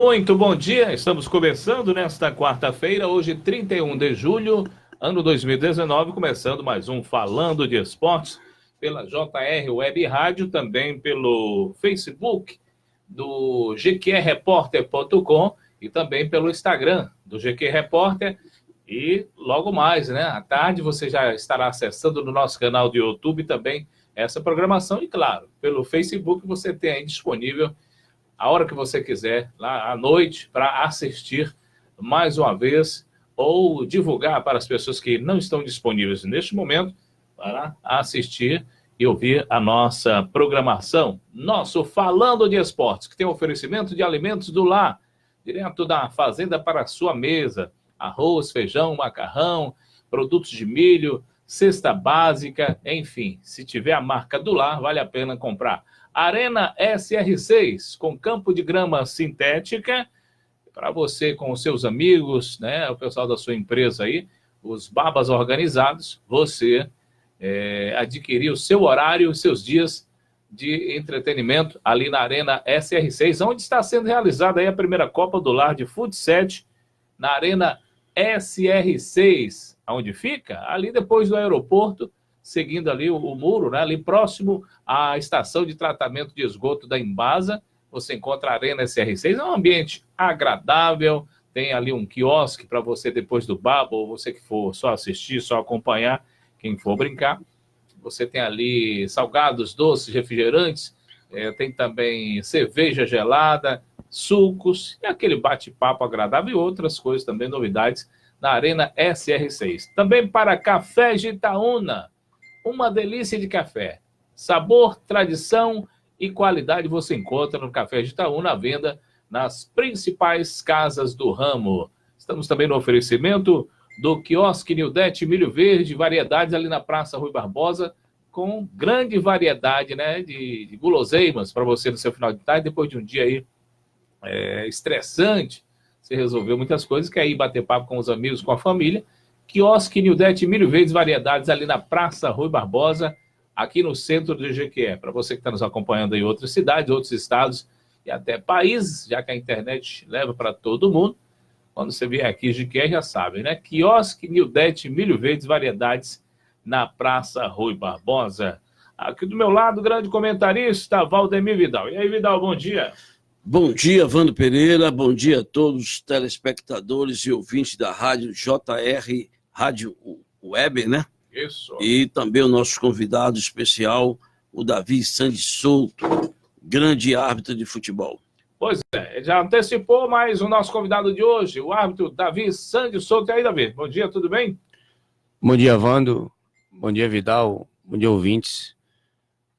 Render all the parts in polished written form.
Muito bom dia, estamos começando nesta quarta-feira, hoje 31 de julho, ano 2019, começando mais um Falando de Esportes, pela JR Web Rádio, também pelo Facebook do gqrepórter.com e também pelo Instagram do GQ Repórter. E logo mais, né, à tarde, você já estará acessando no nosso canal de YouTube também essa programação e, claro, pelo Facebook você tem aí disponível a hora que você quiser, lá à noite, para assistir mais uma vez ou divulgar para as pessoas que não estão disponíveis neste momento para assistir e ouvir a nossa programação. Nosso Falando de Esportes, que tem oferecimento de alimentos do lar, direto da fazenda para a sua mesa. Arroz, feijão, macarrão, produtos de milho, cesta básica, enfim. Se tiver a marca do lar, vale a pena comprar. Arena SR6, com campo de grama sintética, para você com os seus amigos, né, o pessoal da sua empresa aí, os babas organizados, você adquirir o seu horário, os seus dias de entretenimento ali na Arena SR6, onde está sendo realizada aí a primeira Copa do Lar de Futsal, na Arena SR6, onde fica? Ali depois do aeroporto, seguindo ali o muro, né, ali próximo à estação de tratamento de esgoto da Embasa, você encontra a Arena SR6, é um ambiente agradável, tem ali um quiosque para você depois do babo, ou você que for só assistir, só acompanhar, quem for brincar. Você tem ali salgados, doces, refrigerantes, tem também cerveja gelada, sucos, e aquele bate-papo agradável e outras coisas também, novidades, na Arena SR6. Também para Café Gitaúna, uma delícia de café. Sabor, tradição e qualidade você encontra no Café Gitaúna, à venda nas principais casas do ramo. Estamos também no oferecimento do quiosque Nildete Milho Verde, variedades ali na Praça Rui Barbosa, com grande variedade, né, de guloseimas para você no seu final de tarde, depois de um dia aí estressante, você resolveu muitas coisas, quer ir bater papo com os amigos, com a família. Quiosque Nildete Milho Verdes, variedades ali na Praça Rui Barbosa, aqui no centro do Jequié. Para você que está nos acompanhando em outras cidades, outros estados e até países, já que a internet leva para todo mundo, quando você vier aqui, Jequié já sabe, né? Quiosque Nildete Milho Verdes, variedades na Praça Rui Barbosa. Aqui do meu lado, grande comentarista, Valdemir Vidal. E aí, Vidal, bom dia. Bom dia, Vando Pereira, bom dia a todos os telespectadores e ouvintes da Rádio JR, Rádio Web, né? Isso. E também o nosso convidado especial, o Davi Sandes Souto, grande árbitro de futebol. Pois é, já antecipou, mas o nosso convidado de hoje, o árbitro Davi Sandes Souto. E aí, Davi, bom dia, tudo bem? Bom dia, Vando, bom dia, Vidal, bom dia, ouvintes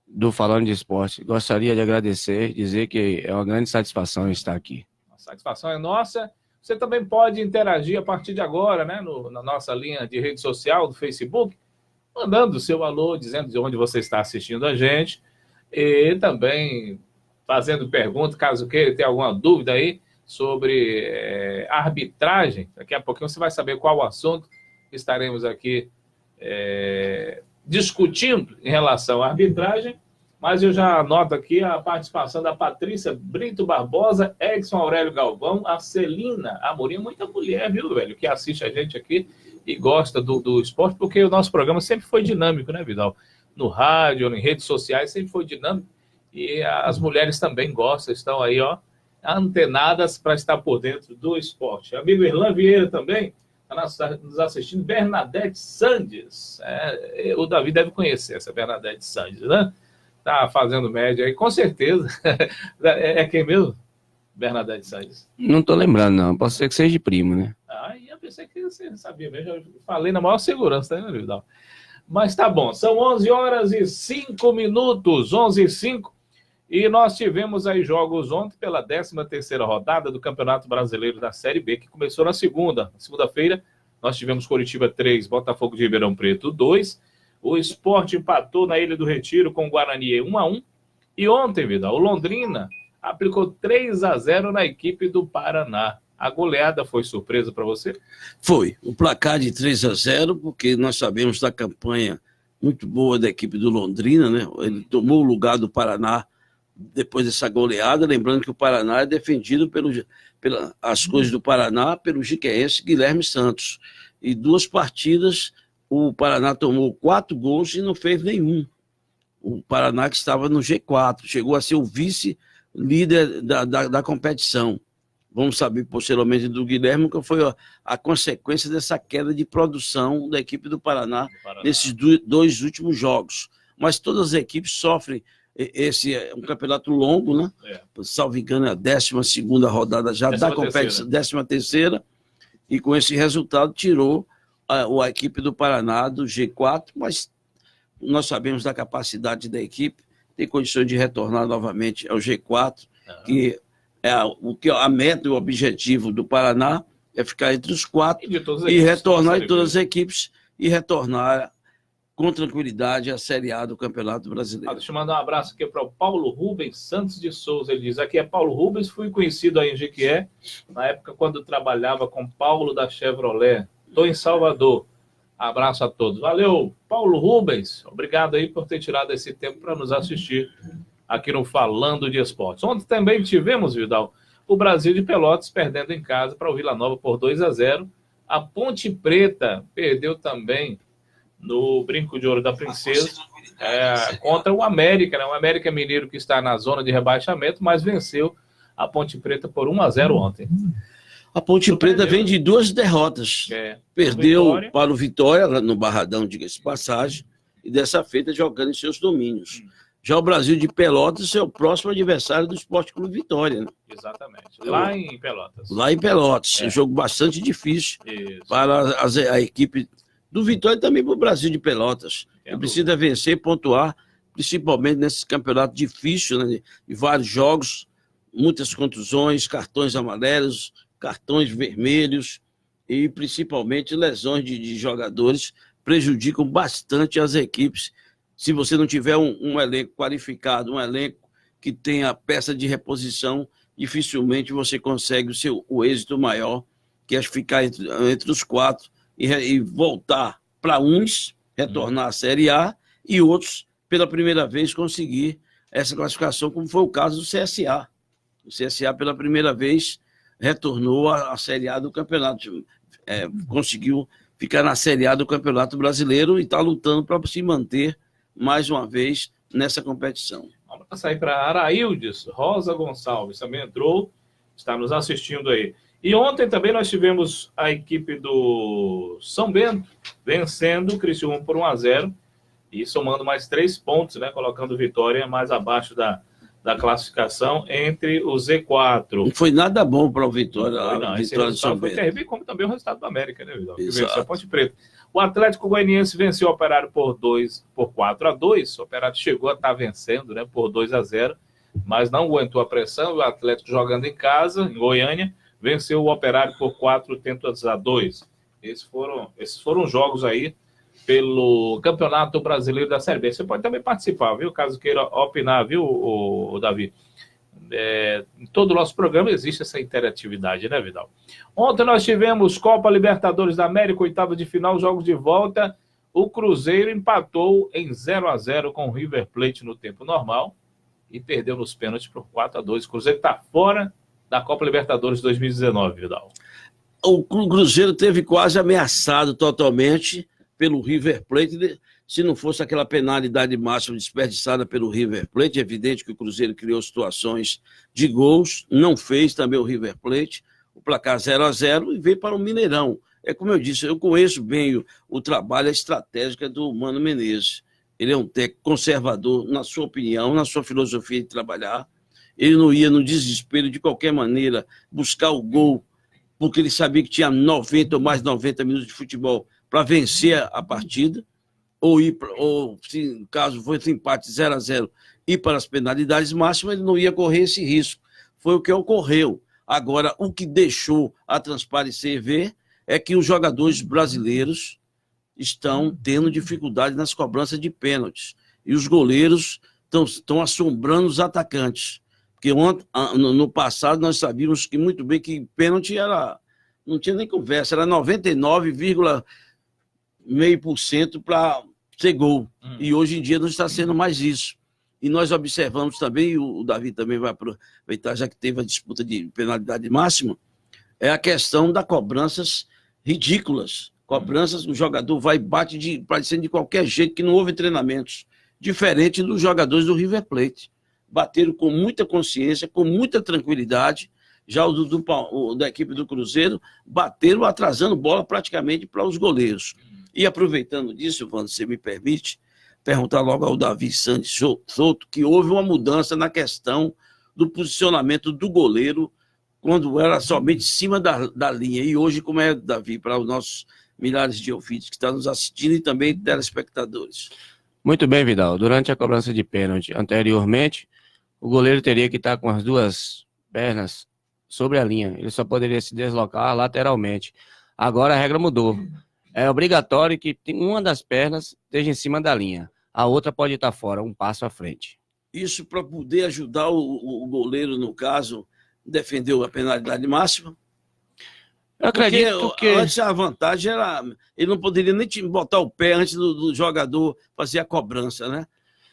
do Falando de Esporte. Gostaria de agradecer, dizer que é uma grande satisfação estar aqui. A satisfação é nossa. Você também pode interagir a partir de agora, né, na nossa linha de rede social do Facebook, mandando o seu alô, dizendo de onde você está assistindo a gente, e também fazendo pergunta, caso queira ter alguma dúvida aí sobre arbitragem. Daqui a pouquinho você vai saber qual o assunto que estaremos aqui discutindo em relação à arbitragem, mas eu já anoto aqui a participação da Patrícia Brito Barbosa, Edson Aurélio Galvão, a Celina Amorim, muita mulher, viu, velho, que assiste a gente aqui e gosta do esporte, porque o nosso programa sempre foi dinâmico, né, Vidal? No rádio, em redes sociais, sempre foi dinâmico, e as mulheres também gostam, estão aí, ó, antenadas para estar por dentro do esporte. Amigo Irlan Vieira também, está nos assistindo, Bernadette Sandes. O Davi deve conhecer essa Bernadette Sandes, né? Está fazendo média aí, com certeza. É quem mesmo? Bernadette Sandes. Não estou lembrando, não. Pode ser que seja de primo, né? Eu pensei que você sabia mesmo. Eu falei na maior segurança, né, Vidal? Mas tá bom. São 11 horas e 5 minutos. 11 e 5. E nós tivemos aí jogos ontem pela 13ª rodada do Campeonato Brasileiro da Série B, que começou na segunda. Na segunda-feira, nós tivemos Coritiba 3, Botafogo de Ribeirão Preto 2. O Sport empatou na Ilha do Retiro com o Guarani 1-1. E ontem, Vidal, o Londrina aplicou 3-0 na equipe do Paraná. A goleada foi surpresa para você? Foi. O placar de 3-0, porque nós sabemos da campanha muito boa da equipe do Londrina, né? Ele tomou o lugar do Paraná depois dessa goleada, lembrando que o Paraná é defendido as coisas do Paraná pelo jiqueense Guilherme Santos. E 2 partidas, o Paraná tomou 4 gols e não fez nenhum. O Paraná, que estava no G4, chegou a ser o vice-líder da competição. Vamos saber posteriormente do Guilherme, que foi a consequência dessa queda de produção da equipe do Paraná nesses 2 últimos jogos. Mas todas as equipes sofrem. Esse é um campeonato longo, né? Salvo engano, é a 12ª rodada já da competição, 13ª, e com esse resultado tirou a equipe do Paraná do G4, mas nós sabemos da capacidade da equipe, tem condições de retornar novamente ao G4, que é a meta e o objetivo do Paraná é ficar entre os 4 e retornar em todas as equipes e retornar com tranquilidade a Série A do Campeonato Brasileiro. Deixa eu mandar um abraço aqui para o Paulo Rubens Santos de Souza. Ele diz, aqui é Paulo Rubens, fui conhecido aí em Jequié, na época quando trabalhava com Paulo da Chevrolet. Estou em Salvador. Abraço a todos. Valeu, Paulo Rubens. Obrigado aí por ter tirado esse tempo para nos assistir aqui no Falando de Esportes. Ontem também tivemos, Vidal, o Brasil de Pelotas perdendo em casa para o Vila Nova por 2-0. A Ponte Preta perdeu também no Brinco de Ouro da Princesa, contra o América, né? O América Mineiro, que está na zona de rebaixamento, mas venceu a Ponte Preta por 1-0 ontem. A Ponte Preta vem de 2 derrotas. Perdeu para o Vitória, no Barradão, diga-se de passagem, e dessa feita jogando em seus domínios. Já o Brasil de Pelotas é o próximo adversário do Sport Clube Vitória, né? Exatamente. Lá em Pelotas. Lá em Pelotas. É um jogo bastante difícil para a equipe do Vitória e também para o Brasil de Pelotas. Precisa vencer, pontuar, principalmente nesse campeonato difícil, né, de vários jogos, muitas contusões, cartões amarelos, cartões vermelhos e principalmente lesões de jogadores prejudicam bastante as equipes. Se você não tiver um elenco qualificado, um elenco que tenha peça de reposição, dificilmente você consegue o êxito maior, que é ficar entre os 4 e voltar para uns, retornar à Série A, e outros, pela primeira vez, conseguir essa classificação, como foi o caso do CSA. O CSA, pela primeira vez, retornou à Série A do campeonato, conseguiu ficar na Série A do Campeonato Brasileiro e está lutando para se manter mais uma vez nessa competição. Vamos passar aí para Araildes Rosa Gonçalves, também entrou, está nos assistindo aí. E ontem também nós tivemos a equipe do São Bento vencendo o Criciúma por 1-0 e somando mais 3 pontos, né, colocando Vitória mais abaixo da classificação entre o Z4. Não foi nada bom para o Vitória. Não, esse resultado foi terrível, como também o resultado do América, né, Vidal? Que venceu a Ponte Preta. O Atlético Goianiense venceu o Operário por 4-2. O Operário chegou a estar vencendo, né, por 2-0, mas não aguentou a pressão. O Atlético, jogando em casa, em Goiânia, venceu o Operário por 4-2. Esses foram jogos aí pelo Campeonato Brasileiro da Série B. Você pode também participar, viu? Caso queira opinar, viu, o Davi? Em todo o nosso programa existe essa interatividade, né, Vidal? Ontem nós tivemos Copa Libertadores da América, 8ª de final, jogos de volta. O Cruzeiro empatou em 0-0 com o River Plate no tempo normal e perdeu nos pênaltis por 4-2. O Cruzeiro está fora da Copa Libertadores 2019, Vidal. O Cruzeiro teve quase ameaçado totalmente pelo River Plate, se não fosse aquela penalidade máxima desperdiçada pelo River Plate. É evidente que o Cruzeiro criou situações de gols, não fez também o River Plate, o placar 0-0 e veio para o Mineirão. É como eu disse, eu conheço bem o trabalho, a estratégia do Mano Menezes. Ele é um técnico conservador, na sua opinião, na sua filosofia de trabalhar. Ele não ia no desespero, de qualquer maneira, buscar o gol, porque ele sabia que tinha 90 ou mais 90 minutos de futebol para vencer a partida, ou se caso fosse empate 0-0, ir para as penalidades máximas, ele não ia correr esse risco. Foi o que ocorreu. Agora, o que deixou a transparecer ver é que os jogadores brasileiros estão tendo dificuldade nas cobranças de pênaltis. E os goleiros estão assombrando os atacantes. Porque no passado nós sabíamos que muito bem que pênalti não tinha nem conversa, era 99,5% para ser gol. E hoje em dia não está sendo mais isso. e nós observamos também, e o Davi também vai aproveitar, já que teve a disputa de penalidade máxima, é a questão das cobranças ridículas. Cobranças, o jogador vai e bate parecendo de qualquer jeito, que não houve treinamentos. Diferente dos jogadores do River Plate. Bateram com muita consciência, com muita tranquilidade. Já o da equipe do Cruzeiro bateram atrasando bola praticamente para os goleiros. E aproveitando disso, Wanda, se me permite, perguntar logo ao Davi Santos Souto que houve uma mudança na questão do posicionamento do goleiro quando era somente em cima da linha. E hoje, como é, Davi, para os nossos milhares de ouvintes que estão nos assistindo e também telespectadores. Muito bem, Vidal. Durante a cobrança de pênalti anteriormente, o goleiro teria que estar com as duas pernas sobre a linha. Ele só poderia se deslocar lateralmente. Agora a regra mudou. É obrigatório que uma das pernas esteja em cima da linha. A outra pode estar fora, um passo à frente. Isso para poder ajudar o goleiro, no caso, defender a penalidade máxima? Eu acredito que antes a vantagem era... Ele não poderia nem botar o pé antes do jogador fazer a cobrança, né?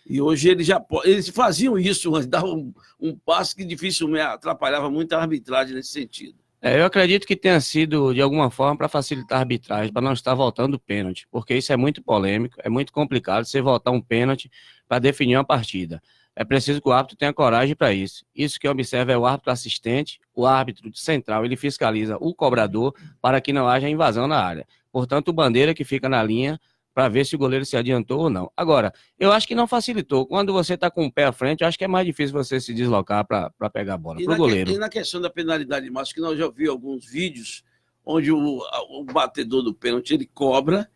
E hoje eles faziam isso, mas davam um passo que dificilmente atrapalhava muito a arbitragem nesse sentido. Eu acredito que tenha sido, de alguma forma, para facilitar a arbitragem, para não estar voltando o pênalti, porque isso é muito polêmico, é muito complicado você voltar um pênalti para definir uma partida. É preciso que o árbitro tenha coragem para isso. Isso que observa é o árbitro assistente, o árbitro central, ele fiscaliza o cobrador para que não haja invasão na área. Portanto, o bandeira que fica na linha para ver se o goleiro se adiantou ou não. Agora, eu acho que não facilitou. Quando você está com o pé à frente, eu acho que é mais difícil você se deslocar para pegar a bola, para o goleiro. E na questão da penalidade máxima, que nós já vimos alguns vídeos onde o batedor do pênalti, ele cobra,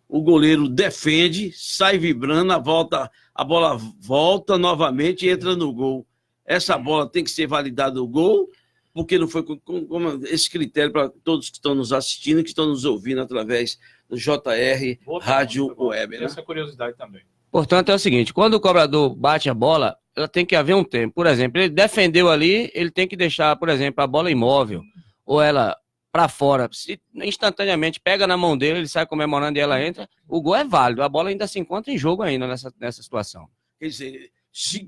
o goleiro defende, sai vibrando, a bola volta novamente e entra no gol. Essa bola tem que ser validada o gol, porque não foi com esse critério para todos que estão nos assistindo, que estão nos ouvindo através do JR Rádio Web. Né? Essa curiosidade também. Portanto, é o seguinte, quando o cobrador bate a bola, ela tem que haver um tempo. Por exemplo, ele defendeu ali, ele tem que deixar, por exemplo, a bola imóvel, ou ela para fora, se instantaneamente pega na mão dele, ele sai comemorando e ela entra, o gol é válido, a bola ainda se encontra em jogo ainda nessa situação. Quer dizer, se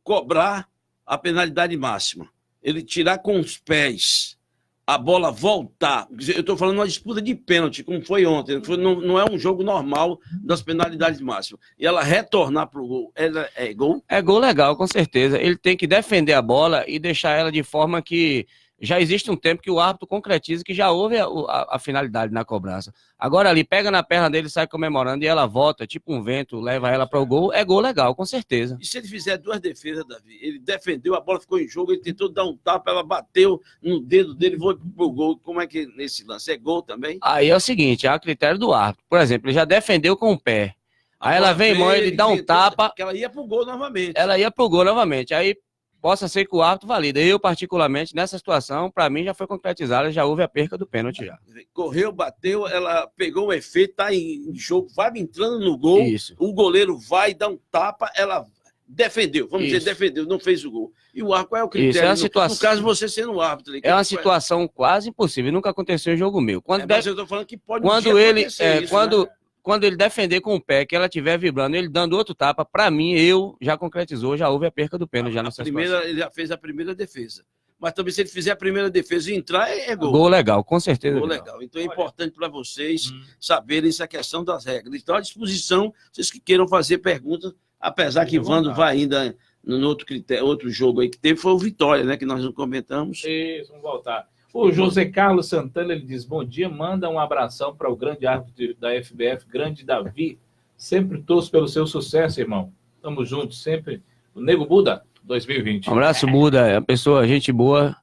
cobrar a penalidade máxima, ele tirar com os pés, a bola voltar, eu estou falando uma disputa de pênalti, como foi ontem, não é um jogo normal das penalidades máximas, e ela retornar para o gol, ela é gol? É gol legal, com certeza, ele tem que defender a bola e deixar ela de forma que já existe um tempo que o árbitro concretiza que já houve a finalidade na cobrança. Agora ali, pega na perna dele, sai comemorando e ela volta, tipo um vento, leva ela para o gol, é gol legal, com certeza. E se ele fizer duas defesas, Davi? Ele defendeu, a bola ficou em jogo, ele tentou dar um tapa, ela bateu no dedo dele, foi pro gol. Como é que nesse lance? É gol também? Aí é o seguinte, é a critério do árbitro. Por exemplo, ele já defendeu com o pé. Aí ela vem em mão, ele dá um tapa. Que ela ia pro gol novamente. Ela ia pro gol novamente. Aí possa ser que o árbitro valida. Eu, particularmente, nessa situação, para mim já foi concretizada, já houve a perca do pênalti já. Correu, bateu, ela pegou o efeito, tá em jogo, vai entrando no gol, Isso. O goleiro vai dar um tapa, ela defendeu, vamos dizer, defendeu, não fez o gol. E o árbitro, qual é o critério? Isso, é uma situação... No caso, você sendo o árbitro. É uma situação quase impossível, nunca aconteceu em jogo meu. Mas eu tô falando que pode quando ele isso, quando né? Quando ele defender com o pé, que ela estiver vibrando, ele dando outro tapa, para mim, já concretizou, já houve a perca do pênalti. Ele já fez a primeira defesa. Mas também se ele fizer a primeira defesa e entrar, é gol. Gol legal, com certeza. Gol legal. Então é importante para vocês saberem essa questão das regras. Então, à disposição, vocês que queiram fazer perguntas, apesar que Vando vai ainda no outro jogo aí que teve, foi o Vitória, né? Que nós não comentamos. Isso, vamos voltar. O José Carlos Santana, ele diz, bom dia, manda um abração para o grande árbitro da FBF, grande Davi. Sempre torço pelo seu sucesso, irmão. Tamo juntos, sempre. O Nego Buda, 2020. Um abraço, Buda, é uma pessoa, gente boa.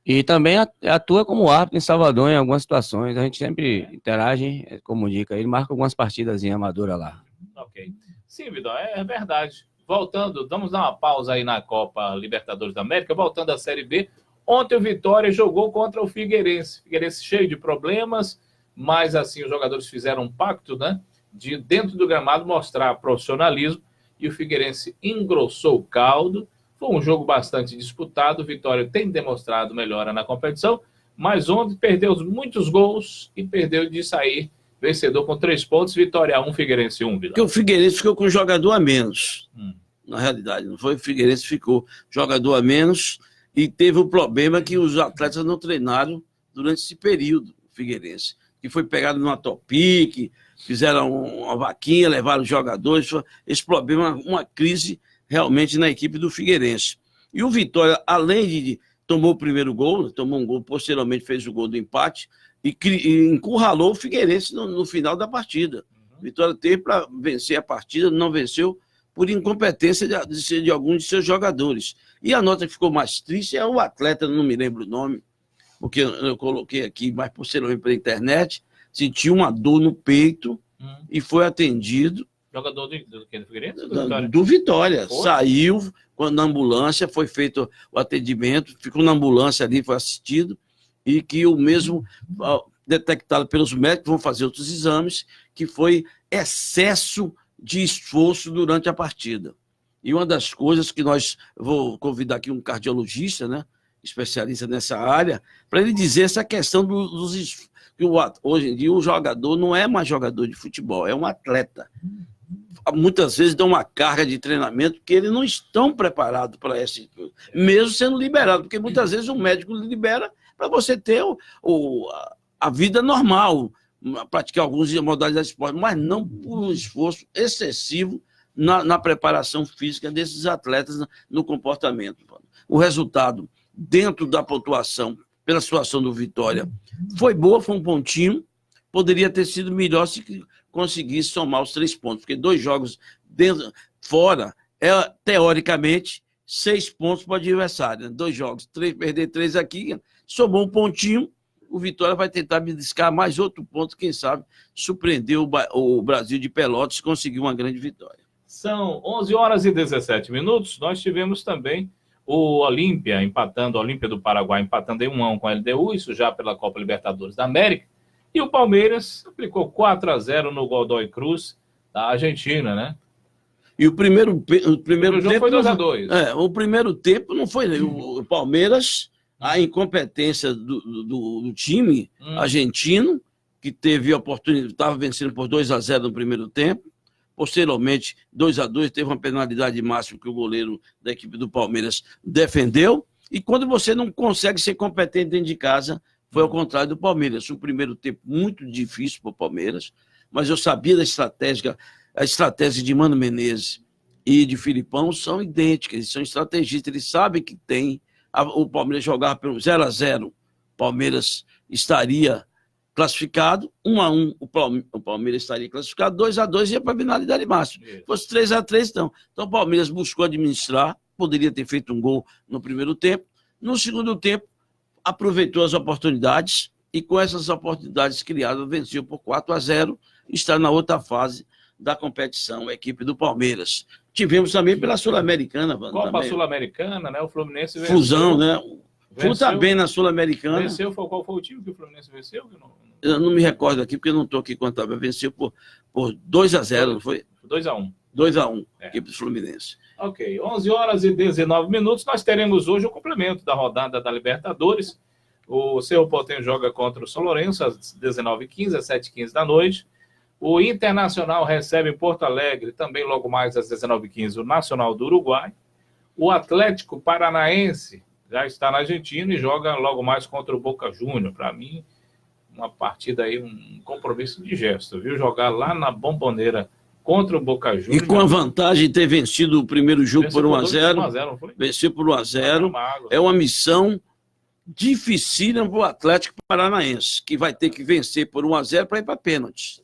E também atua como árbitro em Salvador em algumas situações. A gente sempre interage, como dica, ele marca algumas partidas em amadora lá. Ok. Sim, Vidal, é verdade. Voltando, vamos dar uma pausa aí na Copa Libertadores da América, voltando à Série B. Ontem o Vitória jogou contra o Figueirense. Figueirense cheio de problemas, mas assim os jogadores fizeram um pacto, né? De dentro do gramado mostrar profissionalismo e o Figueirense engrossou o caldo. Foi um jogo bastante disputado. O Vitória tem demonstrado melhora na competição, mas ontem perdeu muitos gols e perdeu de sair vencedor com 3 pontos. Vitória 1, Figueirense 1. Porque o Figueirense ficou com um jogador a menos. na realidade, não foi? O Figueirense ficou jogador a menos e teve o problema que os atletas não treinaram durante esse período, o Figueirense, que foi pegado numa topique, fizeram uma vaquinha, levaram os jogadores, esse problema, uma crise realmente na equipe do Figueirense. E o Vitória, além de tomou o primeiro gol, tomou um gol, posteriormente fez o gol do empate e encurralou o Figueirense no final da partida. O Vitória teve para vencer a partida, não venceu por incompetência de alguns de seus jogadores. E a nota que ficou mais triste é o atleta, não me lembro o nome, porque eu coloquei aqui, mas posteriormente pela internet, sentiu uma dor no peito e foi atendido. Jogador do Figueirense? Do Vitória. Saiu quando na ambulância, foi feito o atendimento, ficou na ambulância ali, foi assistido, e que o mesmo, detectado pelos médicos, vão fazer outros exames, que foi excesso de esforço durante a partida. E uma das coisas que vou convidar aqui um cardiologista, né, especialista nessa área, para ele dizer essa questão que hoje em dia o jogador não é mais jogador de futebol, é um atleta. Muitas vezes dão uma carga de treinamento que eles não estão preparados para esse, mesmo sendo liberado, porque muitas vezes o médico libera para você ter a vida normal, praticar algumas modalidades de esporte, mas não por um esforço excessivo na preparação física desses atletas no comportamento. O resultado, dentro da pontuação, pela situação do Vitória, foi boa, foi um pontinho, poderia ter sido melhor se conseguisse somar os 3 pontos, porque 2 jogos fora teoricamente, 6 pontos para o adversário. 2 jogos, perder 3 aqui, somou um pontinho, o Vitória vai tentar beliscar mais outro ponto, quem sabe surpreender o Brasil de Pelotas e conseguir uma grande vitória. São 11h17. Nós tivemos também o Olímpia o Olímpia do Paraguai empatando em 1-1 com a LDU, isso já pela Copa Libertadores da América. E o Palmeiras aplicou 4-0 no Godoy Cruz, da Argentina, né? E o primeiro jogo tempo foi 2-2. O primeiro tempo não foi. O Palmeiras, a incompetência do time argentino, que teve a oportunidade, estava vencendo por 2-0 no primeiro tempo. Posteriormente, 2-2, teve uma penalidade máxima que o goleiro da equipe do Palmeiras defendeu. E quando você não consegue ser competente dentro de casa, foi ao contrário do Palmeiras. Um primeiro tempo muito difícil para o Palmeiras, mas eu sabia da estratégia. A estratégia de Mano Menezes e de Filipão são idênticas, eles são estrategistas, eles sabem que tem. O Palmeiras jogava pelo 0-0, o Palmeiras estaria classificado, 1-1, o Palmeiras estaria classificado, 2-2 ia para a finalidade máxima. Se fosse 3-3, não. Então o Palmeiras buscou administrar, poderia ter feito um gol no primeiro tempo. No segundo tempo, aproveitou as oportunidades e com essas oportunidades criadas, venceu por 4-0, está na outra fase da competição, a equipe do Palmeiras. Tivemos também pela Sul-Americana. Copa Sul-Americana, né? O Fluminense venceu. Fusão, né? Flu tá bem na Sul-Americana. Venceu, qual foi o time que o Fluminense venceu? Eu não me recordo aqui, porque eu não estou aqui quanto estava. Venceu por 2-0, não foi? 2-1. 2-1, equipe do Fluminense. Ok, 11h19, nós teremos hoje o complemento da rodada da Libertadores. O Cerro Porteño joga contra o São Lourenço às 19h15, às 7h15 da noite. O Internacional recebe em Porto Alegre, também logo mais às 19h15, o Nacional do Uruguai. O Atlético Paranaense já está na Argentina e joga logo mais contra o Boca Juniors. Para mim, uma partida aí, um compromisso de gesto, viu? Jogar lá na Bombonera contra o Boca Juniors. E com a vantagem de ter vencido o primeiro jogo por 1-0. Venceu por 1-0. É uma missão dificílima para o Atlético Paranaense, que vai ter que vencer por 1-0 para ir para pênaltis.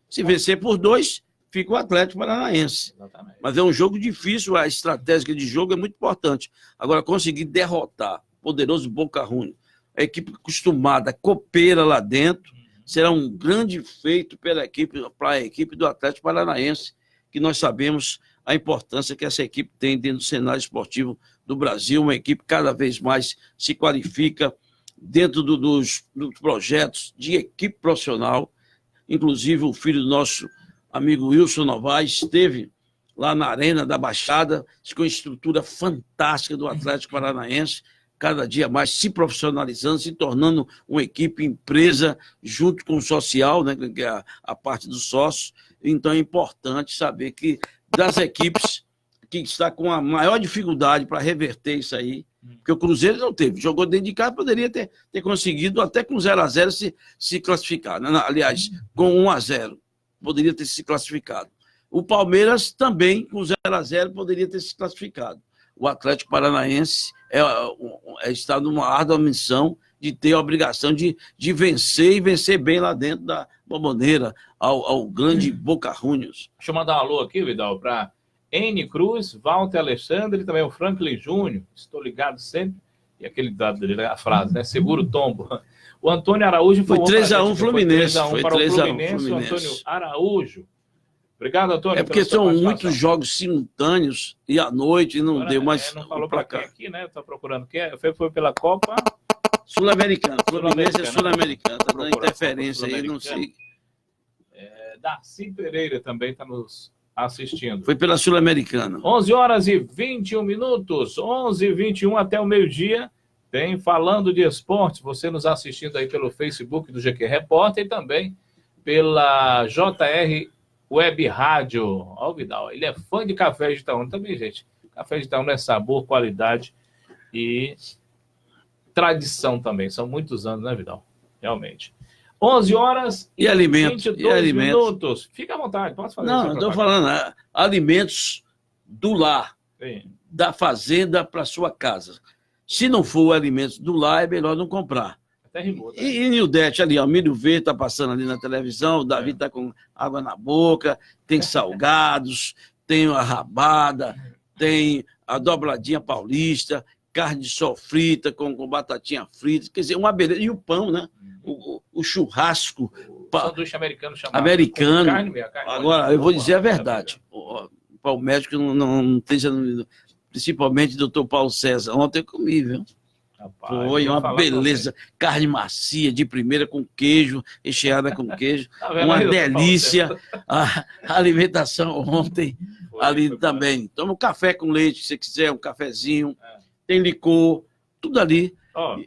Se vencer por 2, fica o Atlético Paranaense. Exatamente. Mas é um jogo difícil, a estratégia de jogo é muito importante. Agora, conseguir derrotar o poderoso Boca Juniors, a equipe acostumada, copeira lá dentro, será um grande feito para a equipe do Atlético Paranaense, que nós sabemos a importância que essa equipe tem dentro do cenário esportivo do Brasil, uma equipe que cada vez mais se qualifica dentro dos projetos de equipe profissional. Inclusive, o filho do nosso amigo Wilson Novaes esteve lá na Arena da Baixada, com a estrutura fantástica do Atlético Paranaense, cada dia mais se profissionalizando, se tornando uma equipe, empresa, junto com o social, né, que é a parte dos sócios. Então é importante saber que das equipes que está com a maior dificuldade para reverter isso aí, porque o Cruzeiro não teve. Jogou dentro de casa, poderia ter conseguido até com 0-0 se classificar. Aliás, com 1-0, poderia ter se classificado. O Palmeiras também, com 0-0, poderia ter se classificado. O Atlético Paranaense está numa árdua missão de ter a obrigação de vencer e vencer bem lá dentro da Bombonera, ao grande Boca Juniors. Deixa eu mandar um alô aqui, Vidal, para N. Cruz, Walter Alexandre e também o Franklin Júnior. Estou ligado sempre. E aquele dado dele, a frase, né? Seguro tombo. O Antônio Araújo foi 3-1 Fluminense. Foi 3-1 para o Fluminense. O Antônio Araújo. Obrigado, Antônio. É porque são muitos jogos simultâneos e à noite não deu mais. Não falou para cá aqui, né? Estou procurando aqui. Foi pela Copa Sul-Americana. Fluminense é Sul-Americana. Está dando interferência aí, não sei. Darcy Pereira também está nos assistindo. Foi pela Sul-Americana. 11h21. 11h21 até o meio-dia. Tem Falando de Esportes. Você nos assistindo aí pelo Facebook do GQ Repórter e também pela JR Web Rádio. Olha o Vidal, ele é fã de café de Itaúna também, gente. Café de Itaúna é sabor, qualidade e tradição também. São muitos anos, né, Vidal? Realmente. 11h e alimentos. 22 minutos. Fica à vontade, posso fazer isso? Não, estou falando, alimentos do lar, Sim. Da fazenda para sua casa. Se não for alimentos do lar, é melhor não comprar. Até rimou, tá? E Nildete ali, ó, o Milho Verde está passando ali na televisão, o Davi está com água na boca, tem salgados, tem a rabada, tem a dobradinha paulista, carne de sol frita com batatinha frita, quer dizer, uma beleza. E o pão, né? O churrasco. O sanduíche americano chamado. Americano. Carne. Agora, eu vou dizer a verdade. Para o médico não esteja, principalmente o doutor Paulo César. Ontem eu comi, viu? Rapaz, foi uma beleza. Carne macia, de primeira, com queijo, recheada com queijo. Tá uma delícia. A alimentação ontem ali também. Toma um café com leite, se você quiser, um cafezinho. Tem licor, tudo ali.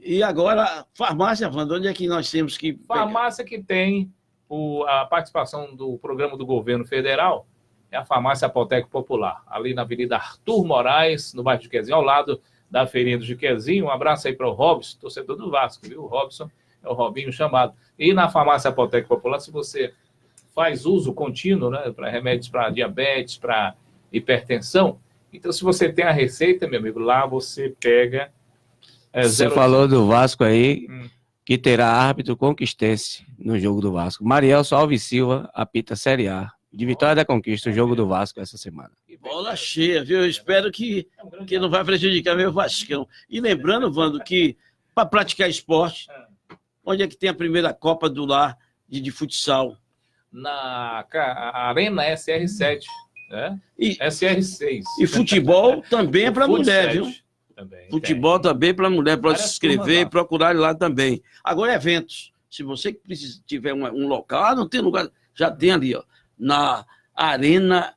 E agora, farmácia, Wanda, onde é que nós temos que pegar? Farmácia que tem a participação do programa do governo federal é a Farmácia Apoteco Popular, ali na Avenida Arthur Moraes, no bairro de Quezinho, ao lado da feirinha do Jiquezinho. Um abraço aí para o Robson, torcedor do Vasco, viu? O Robson é o Robinho chamado. E na Farmácia Apoteco Popular, se você faz uso contínuo, né, para remédios para diabetes, para hipertensão, então se você tem a receita, meu amigo, lá você pega... Você falou do Vasco aí, que terá árbitro conquistense no jogo do Vasco. Marielson Alves Silva apita Série A. De Vitória da Conquista, o jogo do Vasco essa semana. Bola cheia, viu? Eu espero que não vai prejudicar meu Vascão. E lembrando, Wando, que para praticar esporte, onde é que tem a primeira Copa do Lar de futsal? Na Arena SR7, né? SR6. E futebol também é para mulher, viu? Também, futebol também para mulher, pode se inscrever e procurar lá também. Agora, eventos. Se você tiver um local, não tem lugar, já tem ali, ó, na Arena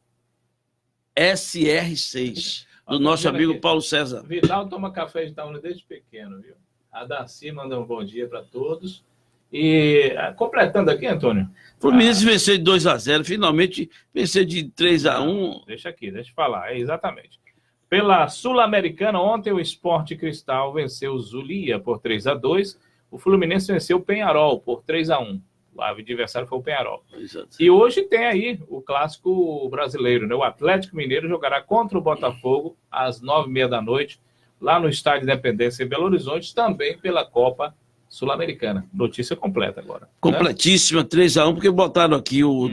SR6, do nosso amigo aqui, Paulo César. Vidal toma café de Itaúna desde pequeno, viu? A Darcy manda um bom dia para todos. E completando aqui, Antônio. Fluminense venceu de 2-0, finalmente venceu de 3-1. Deixa eu falar, exatamente. Pela Sul-Americana, ontem o Sport Cristal venceu o Zulia por 3-2. O Fluminense venceu o Penharol por 3-1. O adversário foi o Penharol. Exato. E hoje tem aí o clássico brasileiro, né? O Atlético Mineiro jogará contra o Botafogo às 9h30 da noite, lá no Estádio Independência em Belo Horizonte, também pela Copa Sul-Americana. Notícia completa agora. Completíssima, né? 3-1, porque botaram aqui o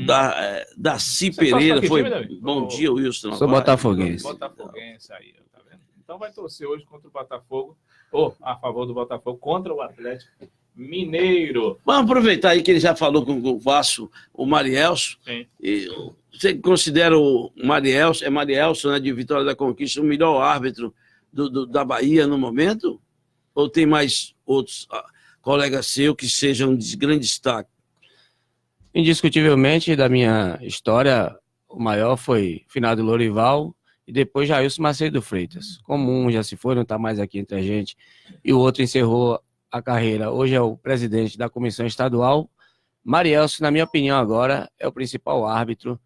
Darcy Pereira. Foi bom dia, Wilson. Sou botafoguense. Botafoguense aí, tá vendo? Então vai torcer hoje contra o Botafogo, ou a favor do Botafogo, contra o Atlético Mineiro. Vamos aproveitar aí que ele já falou com o Vasco, o Marielson. Sim. E você considera o Marielson, né, de Vitória da Conquista, o melhor árbitro da Bahia no momento? Ou tem mais outros colegas seus que sejam de grande destaque? Indiscutivelmente, da minha história, o maior foi finado Lorival e depois Jailson Macedo Freitas. Como um já se foi, não está mais aqui entre a gente, e o outro encerrou a carreira. Hoje é o presidente da comissão estadual. Marielson, na minha opinião agora, é o principal árbitro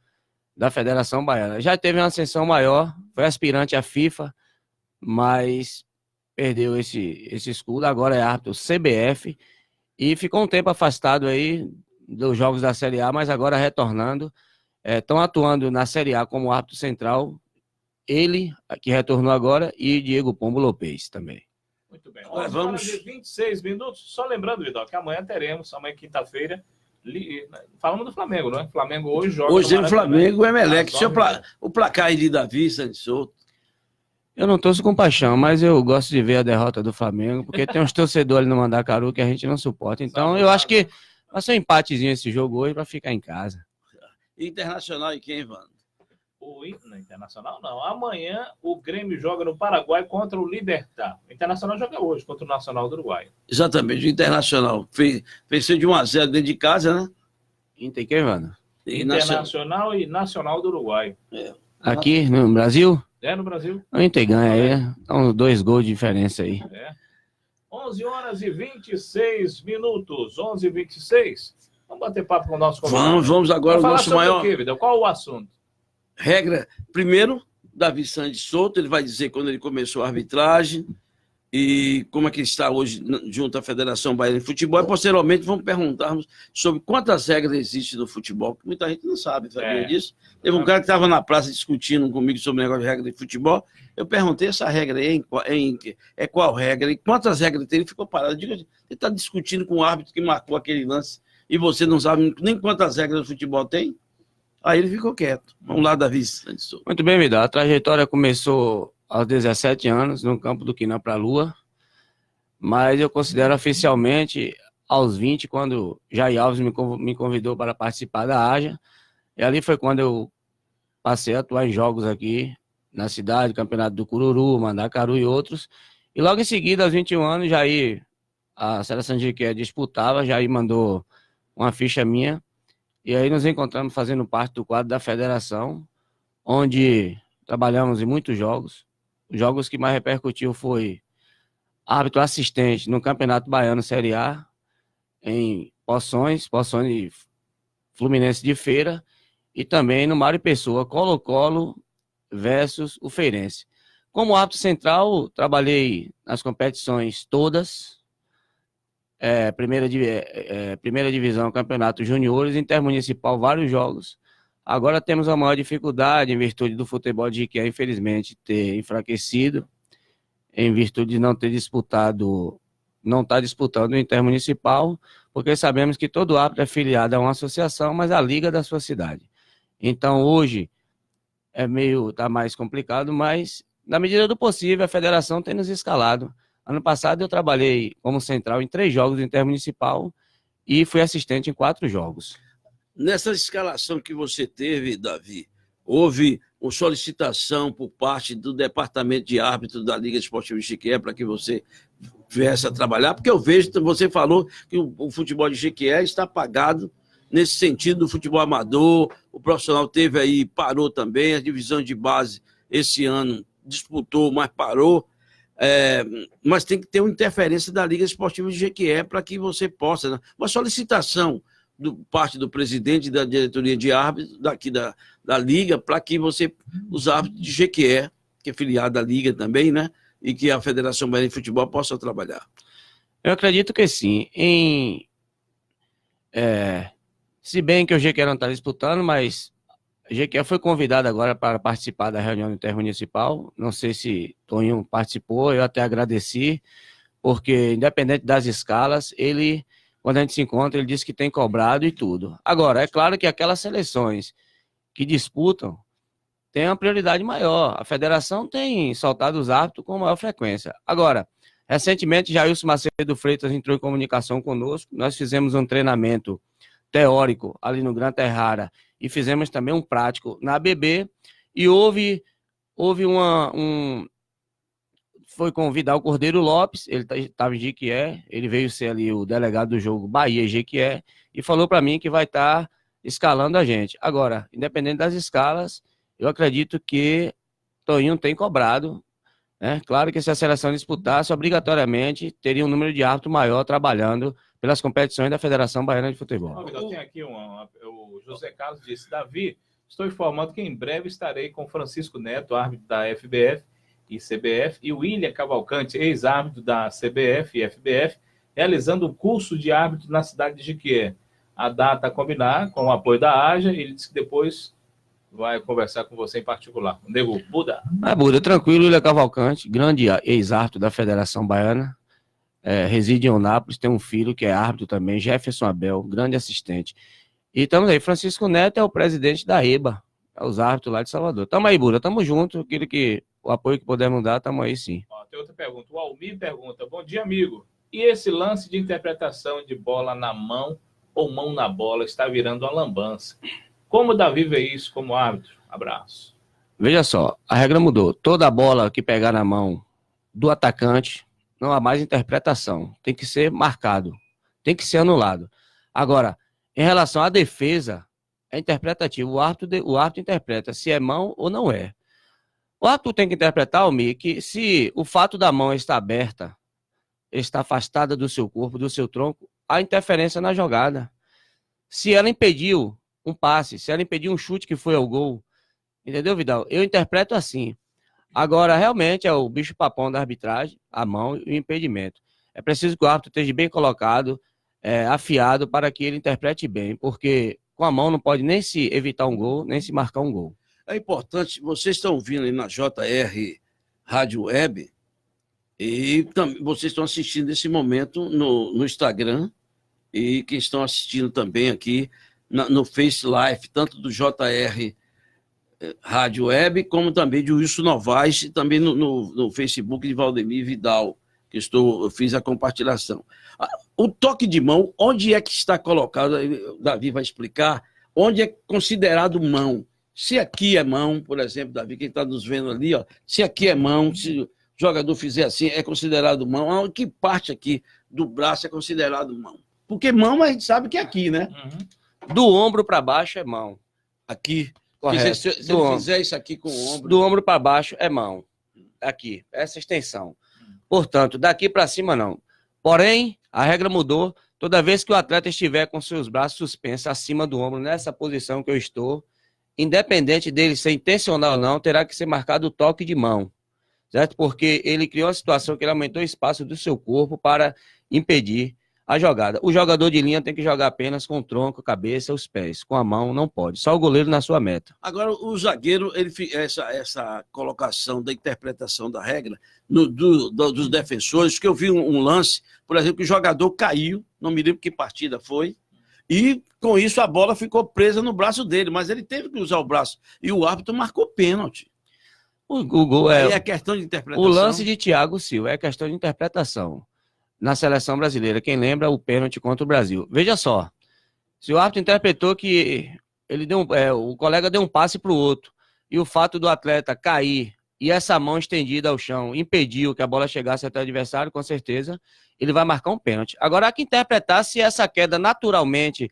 da Federação Baiana. Já teve uma ascensão maior, foi aspirante à FIFA, mas perdeu esse escudo, agora é árbitro CBF, e ficou um tempo afastado aí dos jogos da Série A, mas agora retornando, estão atuando na Série A como árbitro central, ele, que retornou agora, e Diego Pombo Lopes também. Muito bem. 11 horas e 26 minutos. Só lembrando, Vidal, que amanhã teremos, amanhã quinta-feira, falamos do Flamengo, não é? Flamengo hoje joga. Hoje é o Flamengo, o Emelec. O placar aí de Davi Santos Souto. Eu não torço com paixão, mas eu gosto de ver a derrota do Flamengo, porque tem uns torcedores ali no Mandacaru que a gente não suporta. Então, eu acho que vai ser um empatezinho esse jogo hoje para ficar em casa. Internacional e quem, Vando? Não, Internacional não. Amanhã o Grêmio joga no Paraguai contra o Libertad. O Internacional joga hoje contra o Nacional do Uruguai. Exatamente, o Internacional. Venceu de 1-0 dentro de casa, né? Inter quem, mano? Internacional e Nacional do Uruguai. Aqui no Brasil? No Brasil. O Inter ganha aí. Então, 2 gols de diferença aí. 11 horas e 26 minutos. 11h26. Vamos bater papo com o nosso convidado. Vamos agora. Vamos o nosso maior. Qual o assunto? Regra, primeiro, Davi Santos Souto, ele vai dizer quando ele começou a arbitragem e como é que ele está hoje junto à Federação Baiana de Futebol. E, posteriormente, vamos perguntarmos sobre quantas regras existem no futebol, que muita gente não sabe, sabia disso? Teve um cara que estava na praça discutindo comigo sobre o negócio de regra de futebol. Eu perguntei essa regra aí, qual regra e quantas regras tem. Ele ficou parado. Eu digo, ele está discutindo com o árbitro que marcou aquele lance e você não sabe nem quantas regras do futebol tem? Aí ele ficou quieto. Vamos lá, Davi. Muito bem, Vidal. A trajetória começou aos 17 anos, no campo do Quina para a Lua, mas eu considero oficialmente aos 20, quando Jair Alves me convidou para participar da AJA, e ali foi quando eu passei a atuar em jogos aqui na cidade, Campeonato do Cururu, Mandacaru e outros, e logo em seguida, aos 21 anos, Jair, a seleção de Jequié disputava, Jair mandou uma ficha minha, e aí nos encontramos fazendo parte do quadro da federação, onde trabalhamos em muitos jogos. Os jogos que mais repercutiu foi árbitro assistente no Campeonato Baiano Série A, em Poções e Fluminense de Feira, e também no Mário Pessoa, Colo-Colo versus o Feirense. Como árbitro central, trabalhei nas competições todas, primeira divisão, campeonato juniores, intermunicipal, vários jogos. Agora temos a maior dificuldade, em virtude do futebol de Jequié, infelizmente, ter enfraquecido, em virtude de não estar disputando o intermunicipal, porque sabemos que todo árbitro é filiado a uma associação, mas a liga da sua cidade. Então, hoje, tá mais complicado, mas, na medida do possível, a federação tem nos escalado. Ano passado eu trabalhei como central em 3 jogos do Intermunicipal e fui assistente em 4 jogos. Nessa escalação que você teve, Davi, houve uma solicitação por parte do departamento de árbitro da Liga Esportiva de Jequié para que você viesse a trabalhar? Porque eu vejo, você falou que o futebol de Jequié está apagado nesse sentido do futebol amador, o profissional teve aí, parou também, a divisão de base esse ano disputou, mas parou. Mas tem que ter uma interferência da Liga Esportiva de Jequié para que você possa, né? Uma solicitação parte do presidente da diretoria de árbitros daqui da Liga para que os árbitros de Jequié, que é filiado à Liga também, né? E que a Federação Baiana de Futebol possa trabalhar. Eu acredito que sim. Se bem que o Jequié não está disputando, mas o Jequié foi convidado agora para participar da reunião intermunicipal. Não sei se Toninho participou, eu até agradeci, porque independente das escalas, quando a gente se encontra, ele disse que tem cobrado e tudo. Agora, é claro que aquelas seleções que disputam têm uma prioridade maior. A federação tem soltado os árbitros com maior frequência. Agora, recentemente, Jailson Macedo Freitas entrou em comunicação conosco. Nós fizemos um treinamento teórico ali no Gran Terrara e fizemos também um prático na ABB, e houve foi convidar o Cordeiro Lopes, ele estava em Jequié, ele veio ser ali o delegado do jogo Bahia e Jequié, e falou para mim que vai estar escalando a gente. Agora, independente das escalas, eu acredito que Toninho tem cobrado, né? Claro que se a seleção disputasse, obrigatoriamente teria um número de árbitros maior trabalhando pelas competições da Federação Baiana de Futebol. Tem aqui o José Carlos disse, Davi, Estou informando que em breve estarei com Francisco Neto, árbitro da FBF e CBF, e William Cavalcante, ex-árbitro da CBF e FBF, realizando o curso de árbitro na cidade de Jequié. A data a combinar com o apoio da AJA, ele disse que depois vai conversar com você em particular. Nego Buda. Buda, tranquilo, William Cavalcante, grande ex-árbitro da Federação Baiana, reside em Eunápolis, tem um filho que é árbitro também, Jefferson Abel, grande assistente. E estamos aí, Francisco Neto é o presidente da EBA, é os árbitros lá de Salvador. Estamos aí, Buda, estamos juntos, o apoio que pudermos dar, estamos aí sim. Ó, tem outra pergunta, o Almir pergunta, bom dia, amigo, e esse lance de interpretação de bola na mão ou mão na bola está virando uma lambança? Como o Davi vê isso como árbitro? Abraço. Veja só, a regra mudou. Toda bola que pegar na mão do atacante, não há mais interpretação. Tem que ser marcado. Tem que ser anulado. Agora, em relação à defesa, é interpretativo. O árbitro interpreta se é mão ou não é. O árbitro tem que interpretar, Almir, que se o fato da mão está aberta, está afastada do seu corpo, do seu tronco, há interferência na jogada. Se ela impediu um passe, se ela impediu um chute que foi ao gol, entendeu, Vidal? Eu interpreto assim. Agora, realmente, é o bicho papão da arbitragem, a mão e o impedimento. É preciso que o árbitro esteja bem colocado, afiado, para que ele interprete bem, porque com a mão não pode nem se evitar um gol, nem se marcar um gol. É importante, vocês estão ouvindo aí na JR Rádio Web, e vocês estão assistindo nesse momento no Instagram, e que estão assistindo também aqui no Face Live, tanto do JR Rádio Web, como também de Wilson Novaes, e também no Facebook de Valdemir Vidal, que eu fiz a compartilhação. O toque de mão, onde é que está colocado? O Davi vai explicar, onde é considerado mão. Se aqui é mão, por exemplo, Davi, quem está nos vendo ali, ó, se aqui é mão, se o jogador fizer assim, é considerado mão. Que parte aqui do braço é considerado mão? Porque mão a gente sabe que é aqui, né? Uhum. Do ombro para baixo é mão. Aqui. Correto. Se ele fizer isso aqui com o ombro... Do ombro para baixo é mão. Aqui, essa extensão. Portanto, daqui para cima não. Porém, a regra mudou. Toda vez que o atleta estiver com seus braços suspensos acima do ombro, nessa posição que eu estou, independente dele ser intencional ou não, terá que ser marcado o toque de mão. Certo? Porque ele criou uma situação que ele aumentou o espaço do seu corpo para impedir a jogada. O jogador de linha tem que jogar apenas com o tronco, a cabeça, os pés. Com a mão não pode. Só o goleiro na sua meta. Agora, o zagueiro, essa colocação da interpretação da regra dos defensores, que eu vi um lance, por exemplo, que o jogador caiu, não me lembro que partida foi, e com isso a bola ficou presa no braço dele, mas ele teve que usar o braço. E o árbitro marcou pênalti. O gol é questão de interpretação. O lance de Thiago Silva é questão de interpretação. Na seleção brasileira, quem lembra o pênalti contra o Brasil. Veja só, se o árbitro interpretou que o colega deu um passe para o outro, e o fato do atleta cair e essa mão estendida ao chão impediu que a bola chegasse até o adversário, com certeza ele vai marcar um pênalti. Agora há que interpretar se essa queda naturalmente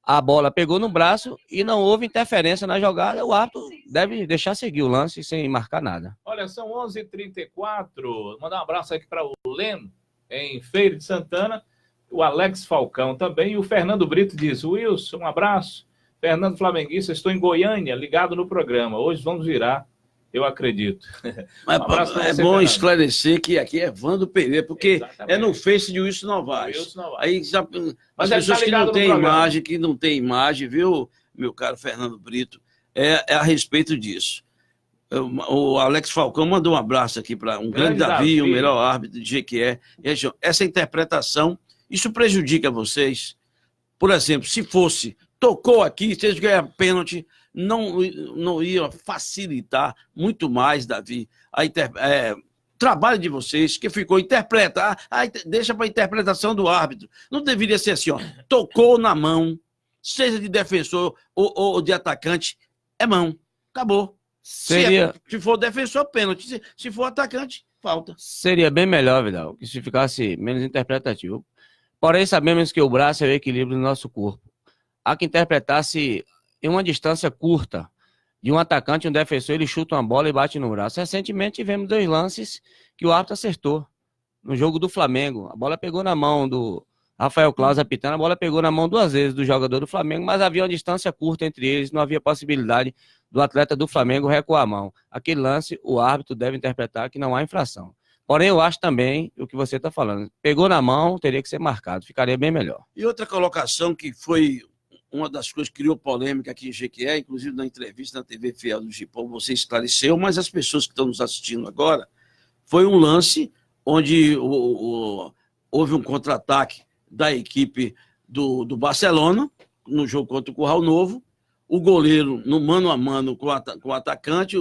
a bola pegou no braço e não houve interferência na jogada, o árbitro deve deixar seguir o lance sem marcar nada. Olha, são 11h34, mandar um abraço aqui para o Leno, em Feira de Santana, o Alex Falcão também, e o Fernando Brito diz, Wilson, um abraço, Fernando Flamenguista, estou em Goiânia, ligado no programa, hoje vamos virar, eu acredito. Mas é bom esclarecer que aqui é Vando Pereira, porque é no Face de Wilson Novaes. Aí já, as pessoas que não têm imagem, viu, meu caro Fernando Brito, é a respeito disso. O Alex Falcão mandou um abraço aqui para um grande Davi, o melhor árbitro de Jequié. Essa interpretação, isso prejudica vocês? Por exemplo, se fosse, tocou aqui, vocês ganham pênalti, não ia facilitar muito mais, Davi, trabalho de vocês, que ficou interpretar, deixa para a interpretação do árbitro. Não deveria ser assim, ó, tocou na mão, seja de defensor ou de atacante, é mão, acabou. Se for defensor, pênalti. Se for atacante, falta. Seria bem melhor, Vidal, que se ficasse menos interpretativo. Porém, sabemos que o braço é o equilíbrio do nosso corpo. Há que interpretar se em uma distância curta de um atacante e um defensor, ele chuta uma bola e bate no braço. Recentemente tivemos 2 lances que o árbitro acertou. No jogo do Flamengo, a bola pegou na mão do Rafael Claus apitando, a bola pegou na mão 2 vezes do jogador do Flamengo, mas havia uma distância curta entre eles, não havia possibilidade do atleta do Flamengo recuar a mão. Aquele lance, o árbitro deve interpretar que não há infração. Porém, eu acho também o que você está falando. Pegou na mão, teria que ser marcado, ficaria bem melhor. E outra colocação que foi uma das coisas que criou polêmica aqui em Jequié, inclusive na entrevista na TV Fiel do Gipão, você esclareceu, mas as pessoas que estão nos assistindo agora, foi um lance onde houve um contra-ataque da equipe do Barcelona, no jogo contra o Curral Novo, o goleiro, no mano a mano com o atacante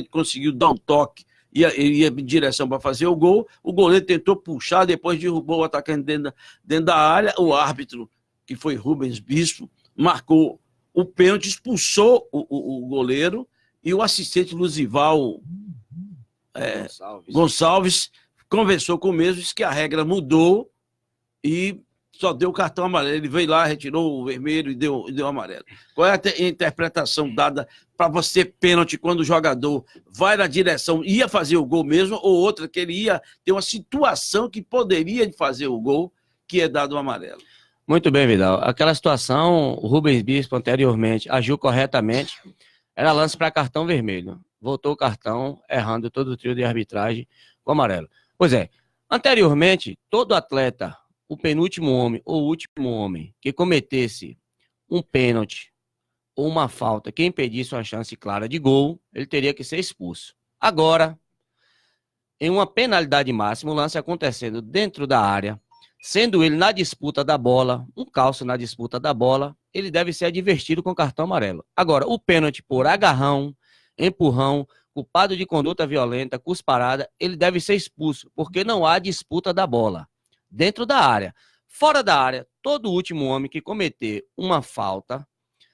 conseguiu dar um toque, ia em direção para fazer o gol, o goleiro tentou puxar, depois derrubou o atacante dentro da área, o árbitro, que foi Rubens Bispo, marcou o pênalti, expulsou o goleiro, e o assistente Luzival Gonçalves conversou com o mesmo, disse que a regra mudou e só deu o cartão amarelo. Ele veio lá, retirou o vermelho e deu o amarelo. Qual é a interpretação dada para você pênalti quando o jogador vai na direção, ia fazer o gol mesmo, ou outra que ele ia ter uma situação que poderia fazer o gol, que é dado o amarelo? Muito bem, Vidal. Aquela situação, o Rubens Bispo anteriormente agiu corretamente, era lance para cartão vermelho. Voltou o cartão, errando todo o trio de arbitragem com amarelo. Pois é, anteriormente, todo atleta, o penúltimo homem ou o último homem que cometesse um pênalti ou uma falta que impedisse uma chance clara de gol, ele teria que ser expulso. Agora, em uma penalidade máxima, o lance acontecendo dentro da área, sendo ele na disputa da bola, um calço na disputa da bola, ele deve ser advertido com cartão amarelo. Agora, o pênalti por agarrão, empurrão, culpado de conduta violenta, cusparada, ele deve ser expulso, porque não há disputa da bola dentro da área. Fora da área, todo último homem que cometer uma falta,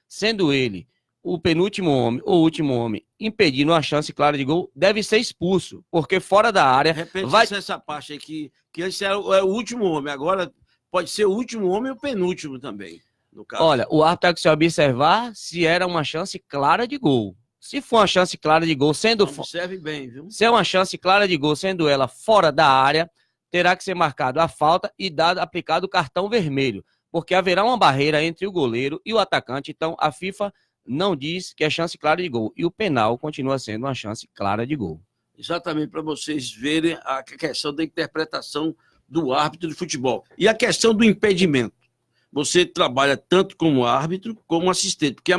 sendo ele o penúltimo homem ou último homem, impedindo uma chance clara de gol, deve ser expulso, porque fora da área... Repete essa parte aí, que antes era o último homem, agora pode ser o último homem e o penúltimo também, no caso. Olha, o árbitro tem que se observar se era uma chance clara de gol. Se for uma chance clara de gol, sendo... Observe bem, viu? Se é uma chance clara de gol, sendo ela fora da área, terá que ser marcado a falta e aplicado o cartão vermelho, porque haverá uma barreira entre o goleiro e o atacante. Então, a FIFA não diz que é chance clara de gol, e o penal continua sendo uma chance clara de gol. Exatamente, para vocês verem a questão da interpretação do árbitro de futebol. E a questão do impedimento. Você trabalha tanto como árbitro como assistente, porque